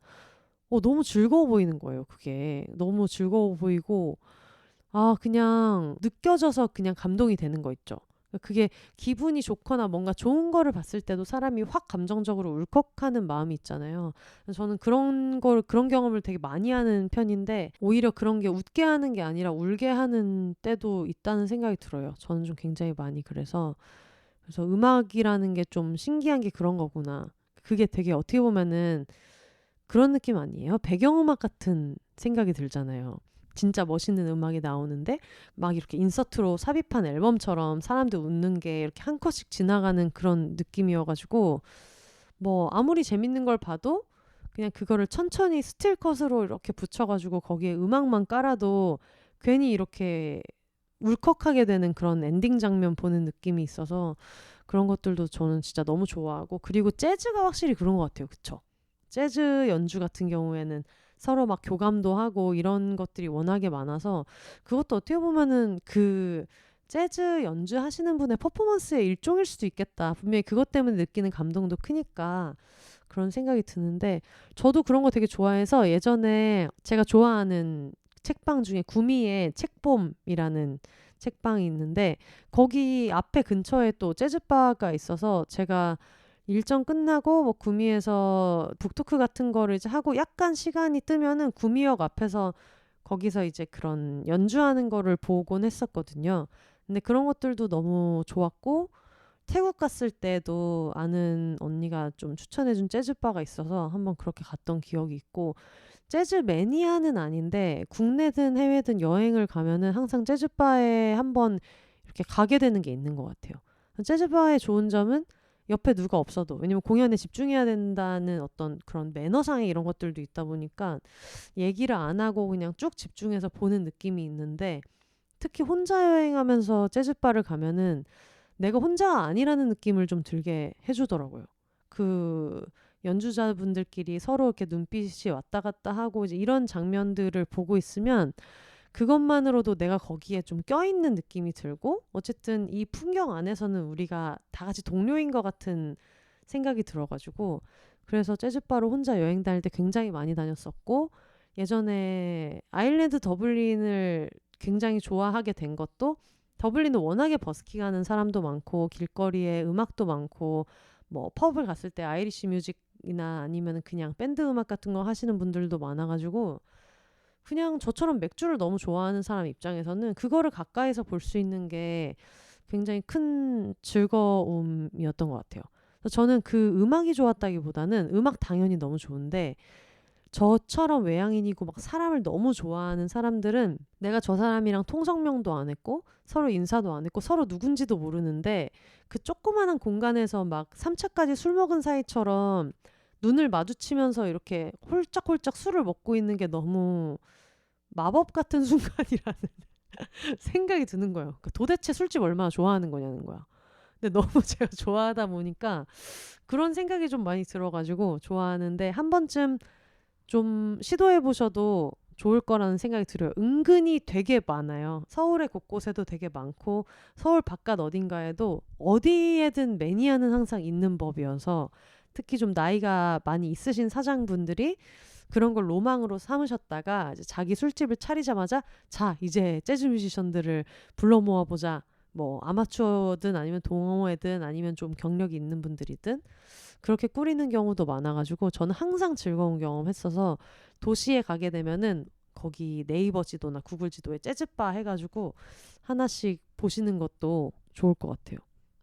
너무 즐거워 보이는 거예요. 그게 너무 즐거워 보이고 그냥 느껴져서 그냥 감동이 되는 거 있죠. 그게 기분이 좋거나 뭔가 좋은 거를 봤을 때도 사람이 확 감정적으로 울컥하는 마음이 있잖아요. 저는 그런 경험을 되게 많이 하는 편인데 오히려 그런 게 웃게 하는 게 아니라 울게 하는 때도 있다는 생각이 들어요. 저는 좀 굉장히 많이 그래서 음악이라는 게 좀 신기한 게 그런 거구나. 그게 되게 어떻게 보면은 그런 느낌 아니에요? 배경음악 같은 생각이 들잖아요. 진짜 멋있는 음악이 나오는데 막 이렇게 인서트로 삽입한 앨범처럼 사람들 웃는 게 이렇게 한 컷씩 지나가는 그런 느낌이어가지고 뭐 아무리 재밌는 걸 봐도 그냥 그거를 천천히 스틸컷으로 이렇게 붙여가지고 거기에 음악만 깔아도 괜히 이렇게 울컥하게 되는 그런 엔딩 장면 보는 느낌이 있어서 그런 것들도 저는 진짜 너무 좋아하고 그리고 재즈가 확실히 그런 것 같아요. 그쵸? 재즈 연주 같은 경우에는 서로 막 교감도 하고 이런 것들이 워낙에 많아서 그것도 어떻게 보면은 그 재즈 연주하시는 분의 퍼포먼스의 일종일 수도 있겠다. 분명히 그것 때문에 느끼는 감동도 크니까 그런 생각이 드는데 저도 그런 거 되게 좋아해서 예전에 제가 좋아하는 책방 중에 구미의 책봄이라는 책방이 있는데 거기 앞에 근처에 또 재즈바가 있어서 제가 일정 끝나고 뭐 구미에서 북토크 같은 거를 이제 하고 약간 시간이 뜨면은 구미역 앞에서 거기서 이제 그런 연주하는 거를 보곤 했었거든요. 근데 그런 것들도 너무 좋았고 태국 갔을 때도 아는 언니가 좀 추천해준 재즈바가 있어서 한번 그렇게 갔던 기억이 있고 재즈 매니아는 아닌데 국내든 해외든 여행을 가면은 항상 재즈바에 한번 이렇게 가게 되는 게 있는 것 같아요. 재즈바의 좋은 점은 옆에 누가 없어도 왜냐면 공연에 집중해야 된다는 어떤 그런 매너상의 이런 것들도 있다 보니까 얘기를 안 하고 그냥 쭉 집중해서 보는 느낌이 있는데 특히 혼자 여행하면서 재즈바를 가면은 내가 혼자가 아니라는 느낌을 좀 들게 해주더라고요. 그 연주자분들끼리 서로 이렇게 눈빛이 왔다 갔다 하고 이제 이런 장면들을 보고 있으면 그것만으로도 내가 거기에 좀 껴있는 느낌이 들고 어쨌든 이 풍경 안에서는 우리가 다 같이 동료인 것 같은 생각이 들어가지고 그래서 재즈바로 혼자 여행 다닐 때 굉장히 많이 다녔었고 예전에 아일랜드 더블린을 굉장히 좋아하게 된 것도 더블린은 워낙에 버스킹하는 사람도 많고 길거리에 음악도 많고 뭐 펍을 갔을 때 아이리시 뮤직이나 아니면 그냥 밴드 음악 같은 거 하시는 분들도 많아가지고 그냥 저처럼 맥주를 너무 좋아하는 사람 입장에서는 그거를 가까이서 볼 수 있는 게 굉장히 큰 즐거움이었던 것 같아요. 그래서 저는 그 음악이 좋았다기보다는 음악 당연히 너무 좋은데 저처럼 외향인이고 막 사람을 너무 좋아하는 사람들은 내가 저 사람이랑 통성명도 안 했고 서로 인사도 안 했고 서로 누군지도 모르는데 그 조그마한 공간에서 막 3차까지 술 먹은 사이처럼 눈을 마주치면서 이렇게 홀짝홀짝 술을 먹고 있는 게 너무 마법 같은 순간이라는 생각이 드는 거예요. 그러니까 도대체 술집 얼마나 좋아하는 거냐는 거야. 근데 너무 제가 좋아하다 보니까 그런 생각이 좀 많이 들어가지고 좋아하는데 한 번쯤 좀 시도해 보셔도 좋을 거라는 생각이 들어요. 은근히 되게 많아요. 서울의 곳곳에도 되게 많고 서울 바깥 어딘가에도 어디에든 매니아는 항상 있는 법이어서 특히 좀 나이가 많이 있으신 사장분들이 그런 걸 로망으로 삼으셨다가 이제 자기 술집을 차리자마자 자 이제 재즈 뮤지션들을 불러 모아보자. 뭐 아마추어든 아니면 동호회든 아니면 좀 경력이 있는 분들이든 그렇게 꾸리는 경우도 많아가지고 저는 항상 즐거운 경험했어서 도시에 가게 되면은 거기 네이버 지도나 구글 지도에 재즈바 해가지고 하나씩 보시는 것도 좋을 것 같아요.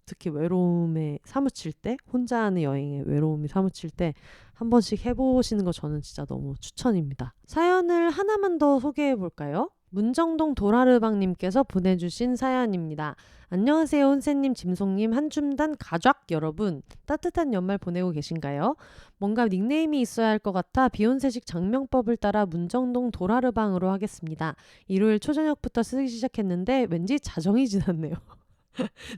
특히 외로움에 사무칠 때 혼자 하는 여행에 외로움이 사무칠 때 한 번씩 해보시는 거 저는 진짜 너무 추천입니다. 사연을 하나만 더 소개해 볼까요? 문정동 도라르방님께서 보내주신 사연입니다. 안녕하세요 혼세님, 짐송님, 한줌단 가족 여러분. 따뜻한 연말 보내고 계신가요? 뭔가 닉네임이 있어야 할 것 같아 비욘세식 장명법을 따라 문정동 도라르방으로 하겠습니다. 일요일 초저녁부터 쓰기 시작했는데 왠지 자정이 지났네요.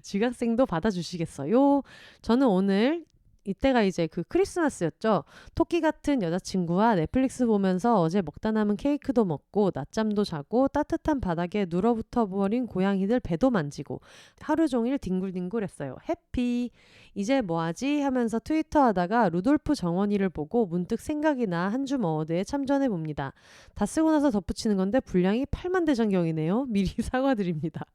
지각생도 받아주시겠어요? 저는 오늘 이때가 이제 그 크리스마스였죠. 토끼 같은 여자친구와 넷플릭스 보면서 어제 먹다 남은 케이크도 먹고 낮잠도 자고 따뜻한 바닥에 눌어붙어 버린 고양이들 배도 만지고 하루 종일 뒹굴뒹굴했어요. 해피. 이제 뭐하지 하면서 트위터 하다가 루돌프 정원이를 보고 문득 생각이 나 한 줌 어워드에 참전해 봅니다. 다 쓰고 나서 덧붙이는 건데 분량이 8만 대장경이네요. 미리 사과드립니다.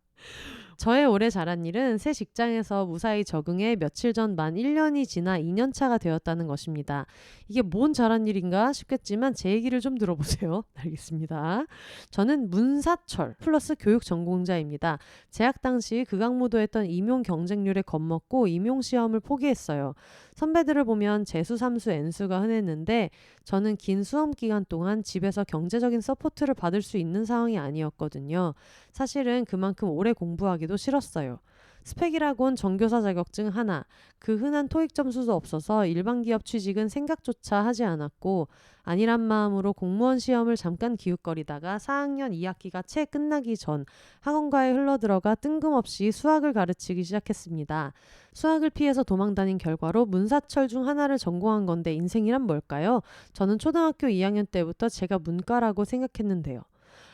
저의 올해 잘한 일은 새 직장에서 무사히 적응해 며칠 전 만 1년이 지나 2년차가 되었다는 것입니다. 이게 뭔 잘한 일인가 싶겠지만 제 얘기를 좀 들어보세요. 알겠습니다. 저는 문사철 플러스 교육 전공자입니다. 재학 당시 극악무도했던 임용 경쟁률에 겁먹고 임용시험을 포기했어요. 선배들을 보면 재수, 삼수, N수가 흔했는데 저는 긴 수험 기간 동안 집에서 경제적인 서포트를 받을 수 있는 상황이 아니었거든요. 사실은 그만큼 오래 공부하기도 싫었어요. 스펙이라곤 전교사 자격증 하나, 그 흔한 토익 점수도 없어서 일반 기업 취직은 생각조차 하지 않았고 아니란 마음으로 공무원 시험을 잠깐 기웃거리다가 4학년 2학기가 채 끝나기 전 학원가에 흘러들어가 뜬금없이 수학을 가르치기 시작했습니다. 수학을 피해서 도망다닌 결과로 문사철 중 하나를 전공한 건데 인생이란 뭘까요? 저는 초등학교 2학년 때부터 제가 문과라고 생각했는데요.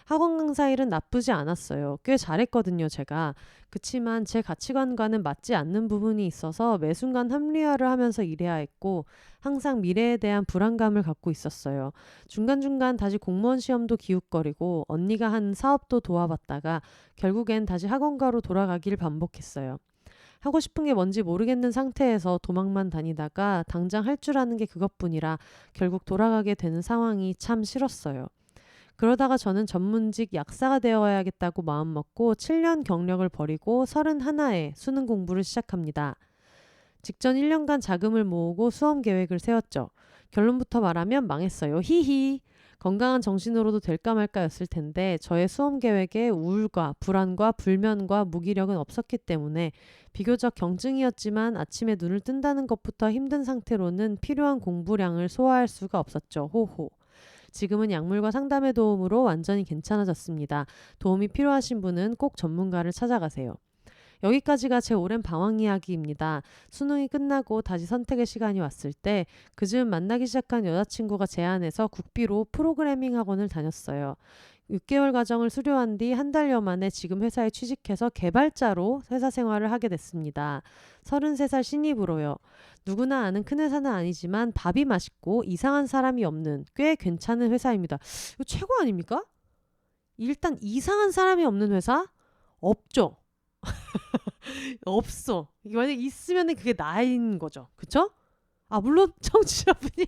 학원 강사 일은 나쁘지 않았어요. 꽤 잘했거든요, 제가. 그치만 제 가치관과는 맞지 않는 부분이 있어서 매 순간 합리화를 하면서 일해야 했고 항상 미래에 대한 불안감을 갖고 있었어요. 중간중간 다시 공무원 시험도 기웃거리고 언니가 한 사업도 도와봤다가 결국엔 다시 학원가로 돌아가길 반복했어요. 하고 싶은 게 뭔지 모르겠는 상태에서 도망만 다니다가 당장 할 줄 아는 게 그것뿐이라 결국 돌아가게 되는 상황이 참 싫었어요. 그러다가 저는 전문직 약사가 되어야겠다고 마음먹고 7년 경력을 버리고 31에 수능 공부를 시작합니다. 직전 1년간 자금을 모으고 수험 계획을 세웠죠. 결론부터 말하면 망했어요. 히히. 건강한 정신으로도 될까 말까였을 텐데 저의 수험 계획에 우울과 불안과 불면과 무기력은 없었기 때문에 비교적 경증이었지만 아침에 눈을 뜬다는 것부터 힘든 상태로는 필요한 공부량을 소화할 수가 없었죠. 호호. 지금은 약물과 상담의 도움으로 완전히 괜찮아졌습니다. 도움이 필요하신 분은 꼭 전문가를 찾아가세요. 여기까지가 제 오랜 방황 이야기입니다. 수능이 끝나고 다시 선택의 시간이 왔을 때 그즈음 만나기 시작한 여자친구가 제안해서 국비로 프로그래밍 학원을 다녔어요. 6개월 과정을 수료한 뒤 한 달여 만에 지금 회사에 취직해서 개발자로 회사 생활을 하게 됐습니다. 33살 신입으로요. 누구나 아는 큰 회사는 아니지만 밥이 맛있고 이상한 사람이 없는 꽤 괜찮은 회사입니다. 이거 최고 아닙니까? 일단 이상한 사람이 없는 회사? 없죠. 없어. 이게 만약에 있으면 그게 나인 거죠. 그쵸? 아, 물론 청취자분이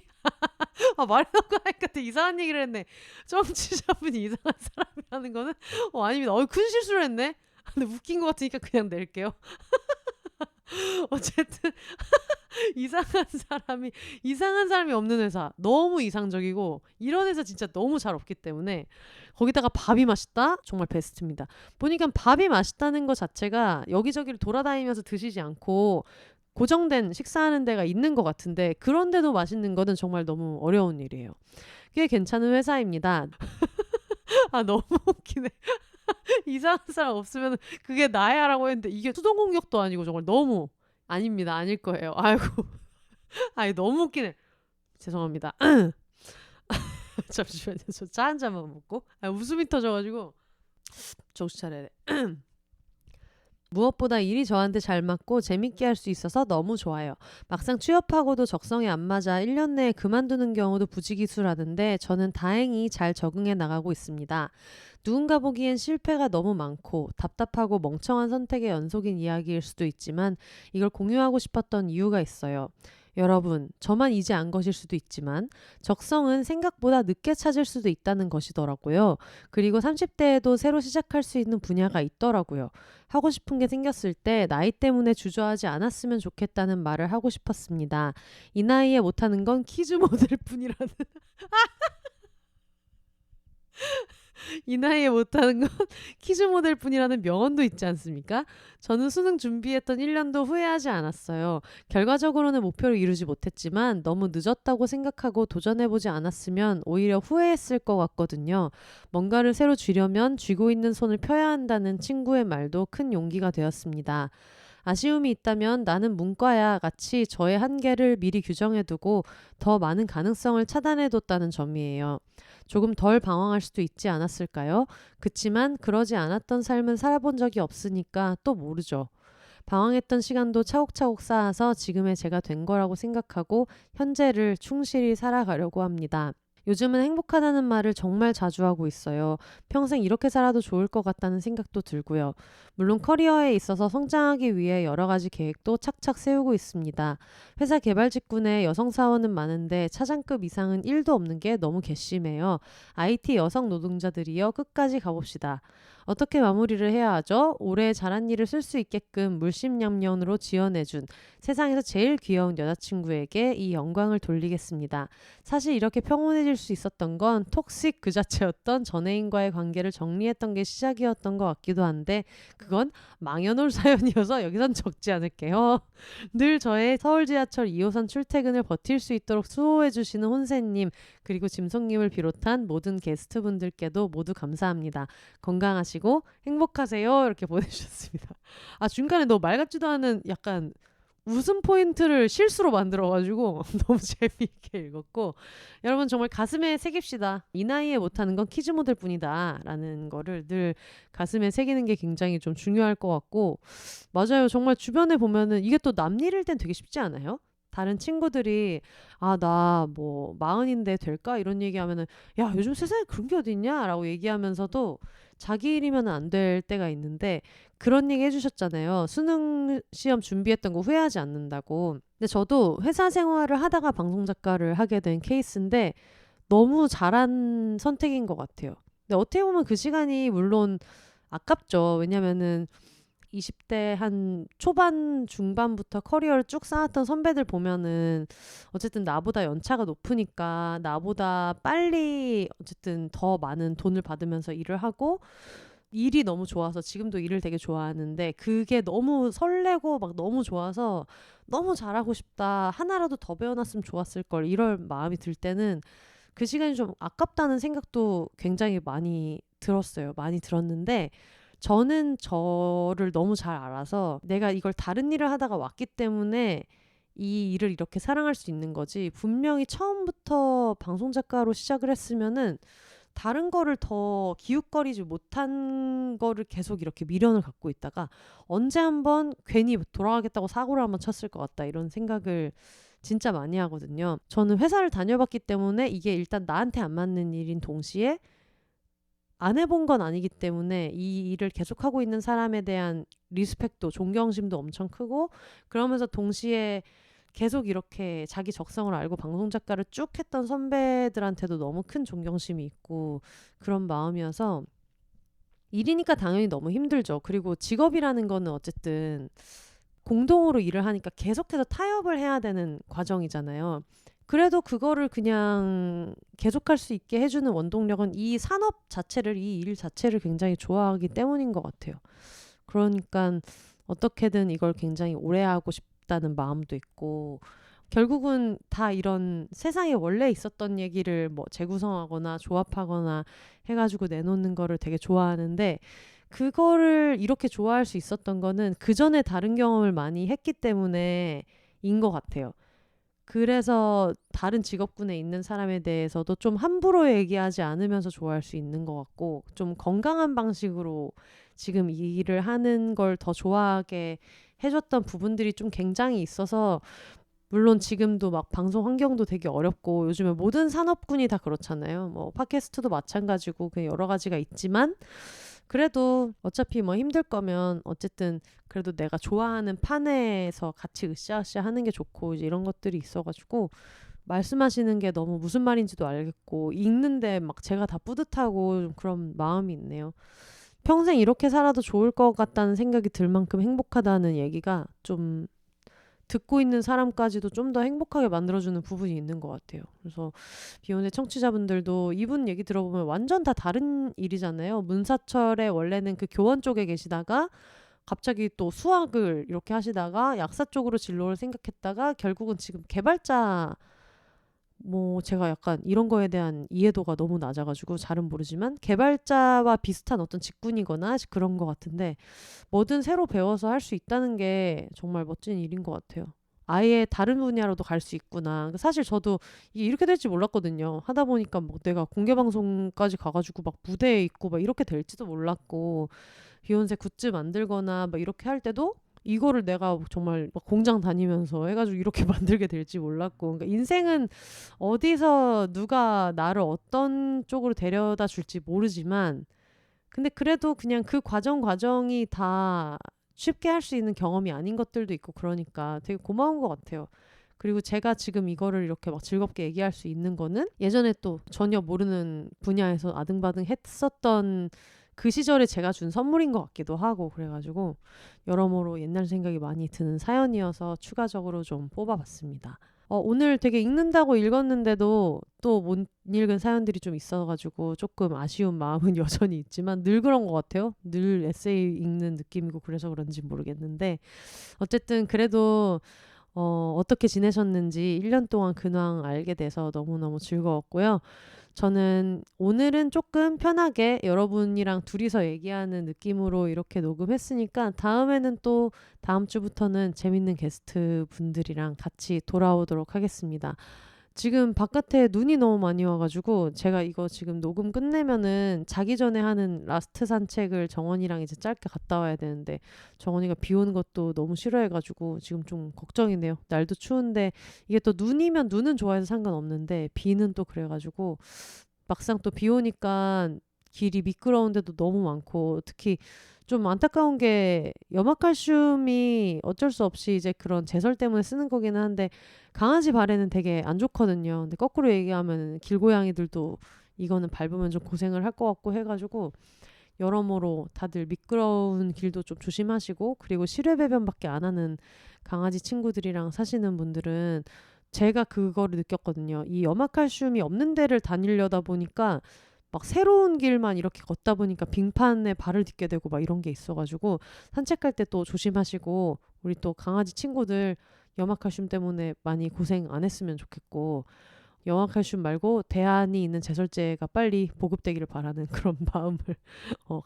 말해놓고 하니까 되게 이상한 얘기를 했네. 청취자분이 이상한 사람이라는 거는 아닙니다. 큰 실수를 했네. 근데 웃긴 것 같으니까 그냥 낼게요. 어쨌든 이상한 사람이 없는 회사 너무 이상적이고 이런 회사 진짜 너무 잘 없기 때문에 거기다가 밥이 맛있다? 정말 베스트입니다. 보니까 밥이 맛있다는 것 자체가 여기저기를 돌아다니면서 드시지 않고 고정된 식사하는 데가 있는 것 같은데 그런데도 맛있는 거는 정말 너무 어려운 일이에요. 꽤 괜찮은 회사입니다. 너무 웃기네. 이상한 사람 없으면 그게 나야 라고 했는데 이게 수동 공격도 아니고 정말 너무 아닙니다. 아닐 거예요. 아이고. 너무 웃기네. 죄송합니다. 잠시만요. 저 차 한 잔만 먹고. 웃음이 터져가지고 정신 차려야 돼. 무엇보다 일이 저한테 잘 맞고 재밌게 할 수 있어서 너무 좋아요. 막상 취업하고도 적성에 안 맞아 1년 내에 그만두는 경우도 부지기수라는데 저는 다행히 잘 적응해 나가고 있습니다. 누군가 보기엔 실패가 너무 많고 답답하고 멍청한 선택의 연속인 이야기일 수도 있지만 이걸 공유하고 싶었던 이유가 있어요. 여러분, 저만 이제 안 것일 수도 있지만 적성은 생각보다 늦게 찾을 수도 있다는 것이더라고요. 그리고 30대에도 새로 시작할 수 있는 분야가 있더라고요. 하고 싶은 게 생겼을 때 나이 때문에 주저하지 않았으면 좋겠다는 말을 하고 싶었습니다. 이 나이에 못하는 건 퀴즈 모델 뿐이라는 이 나이에 못하는 건 퀴즈 모델 뿐이라는 명언도 있지 않습니까? 저는 수능 준비했던 1년도 후회하지 않았어요. 결과적으로는 목표를 이루지 못했지만 너무 늦었다고 생각하고 도전해보지 않았으면 오히려 후회했을 것 같거든요. 뭔가를 새로 쥐려면 쥐고 있는 손을 펴야 한다는 친구의 말도 큰 용기가 되었습니다. 아쉬움이 있다면 나는 문과야 같이 저의 한계를 미리 규정해두고 더 많은 가능성을 차단해뒀다는 점이에요. 조금 덜 방황할 수도 있지 않았을까요? 그치만 그러지 않았던 삶은 살아본 적이 없으니까 또 모르죠. 방황했던 시간도 차곡차곡 쌓아서 지금의 제가 된 거라고 생각하고 현재를 충실히 살아가려고 합니다. 요즘은 행복하다는 말을 정말 자주 하고 있어요. 평생 이렇게 살아도 좋을 것 같다는 생각도 들고요. 물론 커리어에 있어서 성장하기 위해 여러 가지 계획도 착착 세우고 있습니다. 회사 개발 직군에 여성 사원은 많은데 차장급 이상은 1도 없는 게 너무 괘씸해요. IT 여성 노동자들이여 끝까지 가봅시다. 어떻게 마무리를 해야 하죠? 올해 잘한 일을 쓸 수 있게끔 물심양면으로 지원해준 세상에서 제일 귀여운 여자친구에게 이 영광을 돌리겠습니다. 사실 이렇게 평온해질 수 있었던 건 톡식 그 자체였던 전애인과의 관계를 정리했던 게 시작이었던 것 같기도 한데 그건 망연올 사연이어서 여기선 적지 않을게요. 늘 저의 서울 지하철 2호선 출퇴근을 버틸 수 있도록 수호해주시는 혼세님 그리고 짐송님을 비롯한 모든 게스트분들께도 모두 감사합니다. 건강하시고 행복하세요. 이렇게 보내주셨습니다. 중간에 너 말 같지도 않은 약간 웃음 포인트를 실수로 만들어가지고 너무 재미있게 읽었고 여러분 정말 가슴에 새깁시다. 이 나이에 못하는 건 퀴즈 모델 뿐이다 라는 거를 늘 가슴에 새기는 게 굉장히 좀 중요할 것 같고 맞아요. 정말 주변에 보면은 이게 또 남 일일 땐 되게 쉽지 않아요? 다른 친구들이 나 뭐 40인데 될까? 이런 얘기하면은 야 요즘 세상에 그런 게 어딨냐? 라고 얘기하면서도 자기 일이면 안 될 때가 있는데 그런 얘기 해주셨잖아요. 수능 시험 준비했던 거 후회하지 않는다고. 근데 저도 회사 생활을 하다가 방송 작가를 하게 된 케이스인데 너무 잘한 선택인 것 같아요. 근데 어떻게 보면 그 시간이 물론 아깝죠. 왜냐면은 20대 한 초반 중반부터 커리어를 쭉 쌓았던 선배들 보면은 어쨌든 나보다 연차가 높으니까 나보다 빨리 어쨌든 더 많은 돈을 받으면서 일을 하고 일이 너무 좋아서 지금도 일을 되게 좋아하는데 그게 너무 설레고 막 너무 좋아서 너무 잘하고 싶다. 하나라도 더 배워놨으면 좋았을 걸 이럴 마음이 들 때는 그 시간이 좀 아깝다는 생각도 굉장히 많이 들었어요. 많이 들었는데 저는 저를 너무 잘 알아서 내가 이걸 다른 일을 하다가 왔기 때문에 이 일을 이렇게 사랑할 수 있는 거지, 분명히 처음부터 방송작가로 시작을 했으면은 다른 거를 더 기웃거리지 못한 거를 계속 이렇게 미련을 갖고 있다가 언제 한번 괜히 돌아가겠다고 사고를 한번 쳤을 것 같다, 이런 생각을 진짜 많이 하거든요. 저는 회사를 다녀봤기 때문에 이게 일단 나한테 안 맞는 일인 동시에 안 해본 건 아니기 때문에 이 일을 계속하고 있는 사람에 대한 리스펙도, 존경심도 엄청 크고, 그러면서 동시에 계속 이렇게 자기 적성을 알고 방송 작가를 쭉 했던 선배들한테도 너무 큰 존경심이 있고 그런 마음이어서, 일이니까 당연히 너무 힘들죠. 그리고 직업이라는 거는 어쨌든 공동으로 일을 하니까 계속해서 타협을 해야 되는 과정이잖아요. 그래도 그거를 그냥 계속할 수 있게 해주는 원동력은 이 산업 자체를, 이 일 자체를 굉장히 좋아하기 때문인 것 같아요. 그러니까 어떻게든 이걸 굉장히 오래 하고 싶다는 마음도 있고, 결국은 다 이런 세상에 원래 있었던 얘기를 뭐 재구성하거나 조합하거나 해가지고 내놓는 거를 되게 좋아하는데, 그거를 이렇게 좋아할 수 있었던 거는 그 전에 다른 경험을 많이 했기 때문에 인 것 같아요. 그래서 다른 직업군에 있는 사람에 대해서도 좀 함부로 얘기하지 않으면서 좋아할 수 있는 것 같고, 좀 건강한 방식으로 지금 이 일을 하는 걸 더 좋아하게 해줬던 부분들이 좀 굉장히 있어서, 물론 지금도 막 방송 환경도 되게 어렵고 요즘에 모든 산업군이 다 그렇잖아요. 뭐 팟캐스트도 마찬가지고 그 여러 가지가 있지만, 그래도 어차피 뭐 힘들 거면 어쨌든 그래도 내가 좋아하는 판에서 같이 으쌰으쌰 하는 게 좋고, 이제 이런 것들이 있어가지고 말씀하시는 게 너무 무슨 말인지도 알겠고, 읽는데 막 제가 다 뿌듯하고 좀 그런 마음이 있네요. 평생 이렇게 살아도 좋을 것 같다는 생각이 들 만큼 행복하다는 얘기가 좀 듣고 있는 사람까지도 좀 더 행복하게 만들어주는 부분이 있는 것 같아요. 그래서 비욘세 청취자분들도 이분 얘기 들어보면 완전 다 다른 일이잖아요. 문사철에 원래는 그 교원 쪽에 계시다가 갑자기 또 수학을 이렇게 하시다가 약사 쪽으로 진로를 생각했다가 결국은 지금 개발자, 뭐 제가 약간 이런 거에 대한 이해도가 너무 낮아가지고 잘은 모르지만 개발자와 비슷한 어떤 직군이거나 그런 것 같은데, 뭐든 새로 배워서 할 수 있다는 게 정말 멋진 일인 것 같아요. 아예 다른 분야로도 갈 수 있구나. 사실 저도 이게 이렇게 될지 몰랐거든요. 하다 보니까 뭐 내가 공개방송까지 가가지고 막 무대에 있고 막 이렇게 될지도 몰랐고, 비욘세 굿즈 만들거나 막 이렇게 할 때도 이거를 내가 정말 막 공장 다니면서 해가지고 이렇게 만들게 될지 몰랐고, 그러니까 인생은 어디서 누가 나를 어떤 쪽으로 데려다 줄지 모르지만, 근데 그래도 그냥 그 과정이 다 쉽게 할 수 있는 경험이 아닌 것들도 있고, 그러니까 되게 고마운 것 같아요. 그리고 제가 지금 이거를 이렇게 막 즐겁게 얘기할 수 있는 거는 예전에 또 전혀 모르는 분야에서 아등바등 했었던 그 시절에 제가 준 선물인 것 같기도 하고, 그래가지고 여러모로 옛날 생각이 많이 드는 사연이어서 추가적으로 좀 뽑아봤습니다. 오늘 되게 읽는다고 읽었는데도 또 못 읽은 사연들이 좀 있어가지고 조금 아쉬운 마음은 여전히 있지만, 늘 그런 것 같아요. 늘 에세이 읽는 느낌이고 그래서 그런지 모르겠는데, 어쨌든 그래도 어떻게 지내셨는지 1년 동안 근황 알게 돼서 너무너무 즐거웠고요. 저는 오늘은 조금 편하게 여러분이랑 둘이서 얘기하는 느낌으로 이렇게 녹음했으니까, 다음에는 또 다음 주부터는 재밌는 게스트 분들이랑 같이 돌아오도록 하겠습니다. 지금 바깥에 눈이 너무 많이 와가지고 제가 이거 지금 녹음 끝내면은 자기 전에 하는 라스트 산책을 정원이랑 이제 짧게 갔다 와야 되는데, 정원이가 비 오는 것도 너무 싫어해가지고 지금 좀 걱정이네요. 날도 추운데 이게 또 눈이면 눈은 좋아해서 상관없는데 비는 또 그래가지고, 막상 또 비 오니까 길이 미끄러운데도 너무 많고, 특히 좀 안타까운 게 염화칼슘이 어쩔 수 없이 이제 그런 제설 때문에 쓰는 거기는 한데 강아지 발에는 되게 안 좋거든요. 근데 거꾸로 얘기하면 길고양이들도 이거는 밟으면 좀 고생을 할 것 같고 해가지고, 여러모로 다들 미끄러운 길도 좀 조심하시고, 그리고 실외 배변밖에 안 하는 강아지 친구들이랑 사시는 분들은 제가 그거를 느꼈거든요. 이 염화칼슘이 없는 데를 다니려다 보니까 막 새로운 길만 이렇게 걷다 보니까 빙판에 발을 딛게 되고 막 이런 게 있어가지고, 산책할 때 또 조심하시고, 우리 또 강아지 친구들 염화칼슘 때문에 많이 고생 안 했으면 좋겠고, 영화칼슘 말고 대안이 있는 제설제가 빨리 보급되기를 바라는 그런 마음을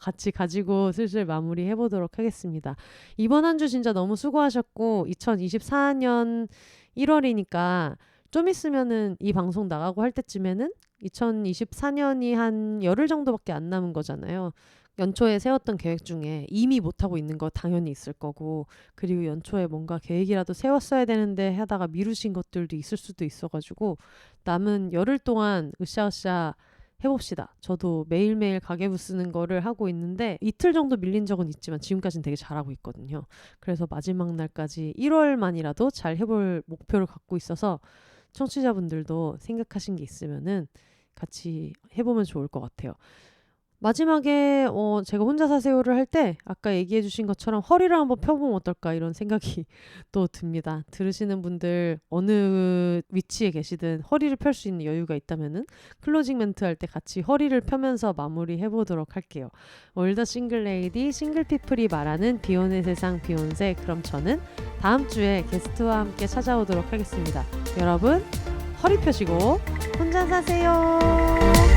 같이 가지고 슬슬 마무리해 보도록 하겠습니다. 이번 한 주 진짜 너무 수고하셨고 2024년 1월이니까 좀 있으면은 이 방송 나가고 할 때쯤에는 2024년이 한 열흘 정도밖에 안 남은 거잖아요. 연초에 세웠던 계획 중에 이미 못하고 있는 거 당연히 있을 거고, 그리고 연초에 뭔가 계획이라도 세웠어야 되는데 하다가 미루신 것들도 있을 수도 있어가지고 남은 열흘 동안 으쌰으쌰 해봅시다. 저도 매일매일 가계부 쓰는 거를 하고 있는데 이틀 정도 밀린 적은 있지만 지금까지는 되게 잘하고 있거든요. 그래서 마지막 날까지 1월만이라도 잘 해볼 목표를 갖고 있어서 청취자분들도 생각하신 게 있으면은 같이 해보면 좋을 것 같아요. 마지막에 제가 혼자 사세요를 할 때 아까 얘기해 주신 것처럼 허리를 한번 펴보면 어떨까 이런 생각이 또 듭니다. 들으시는 분들 어느 위치에 계시든 허리를 펼 수 있는 여유가 있다면은 클로징 멘트 할 때 같이 허리를 펴면서 마무리 해보도록 할게요. 올더 싱글레이디 싱글피플이 말하는 비혼의 세상 비혼세. 그럼 저는 다음 주에 게스트와 함께 찾아오도록 하겠습니다. 여러분 허리 펴시고 혼자 사세요.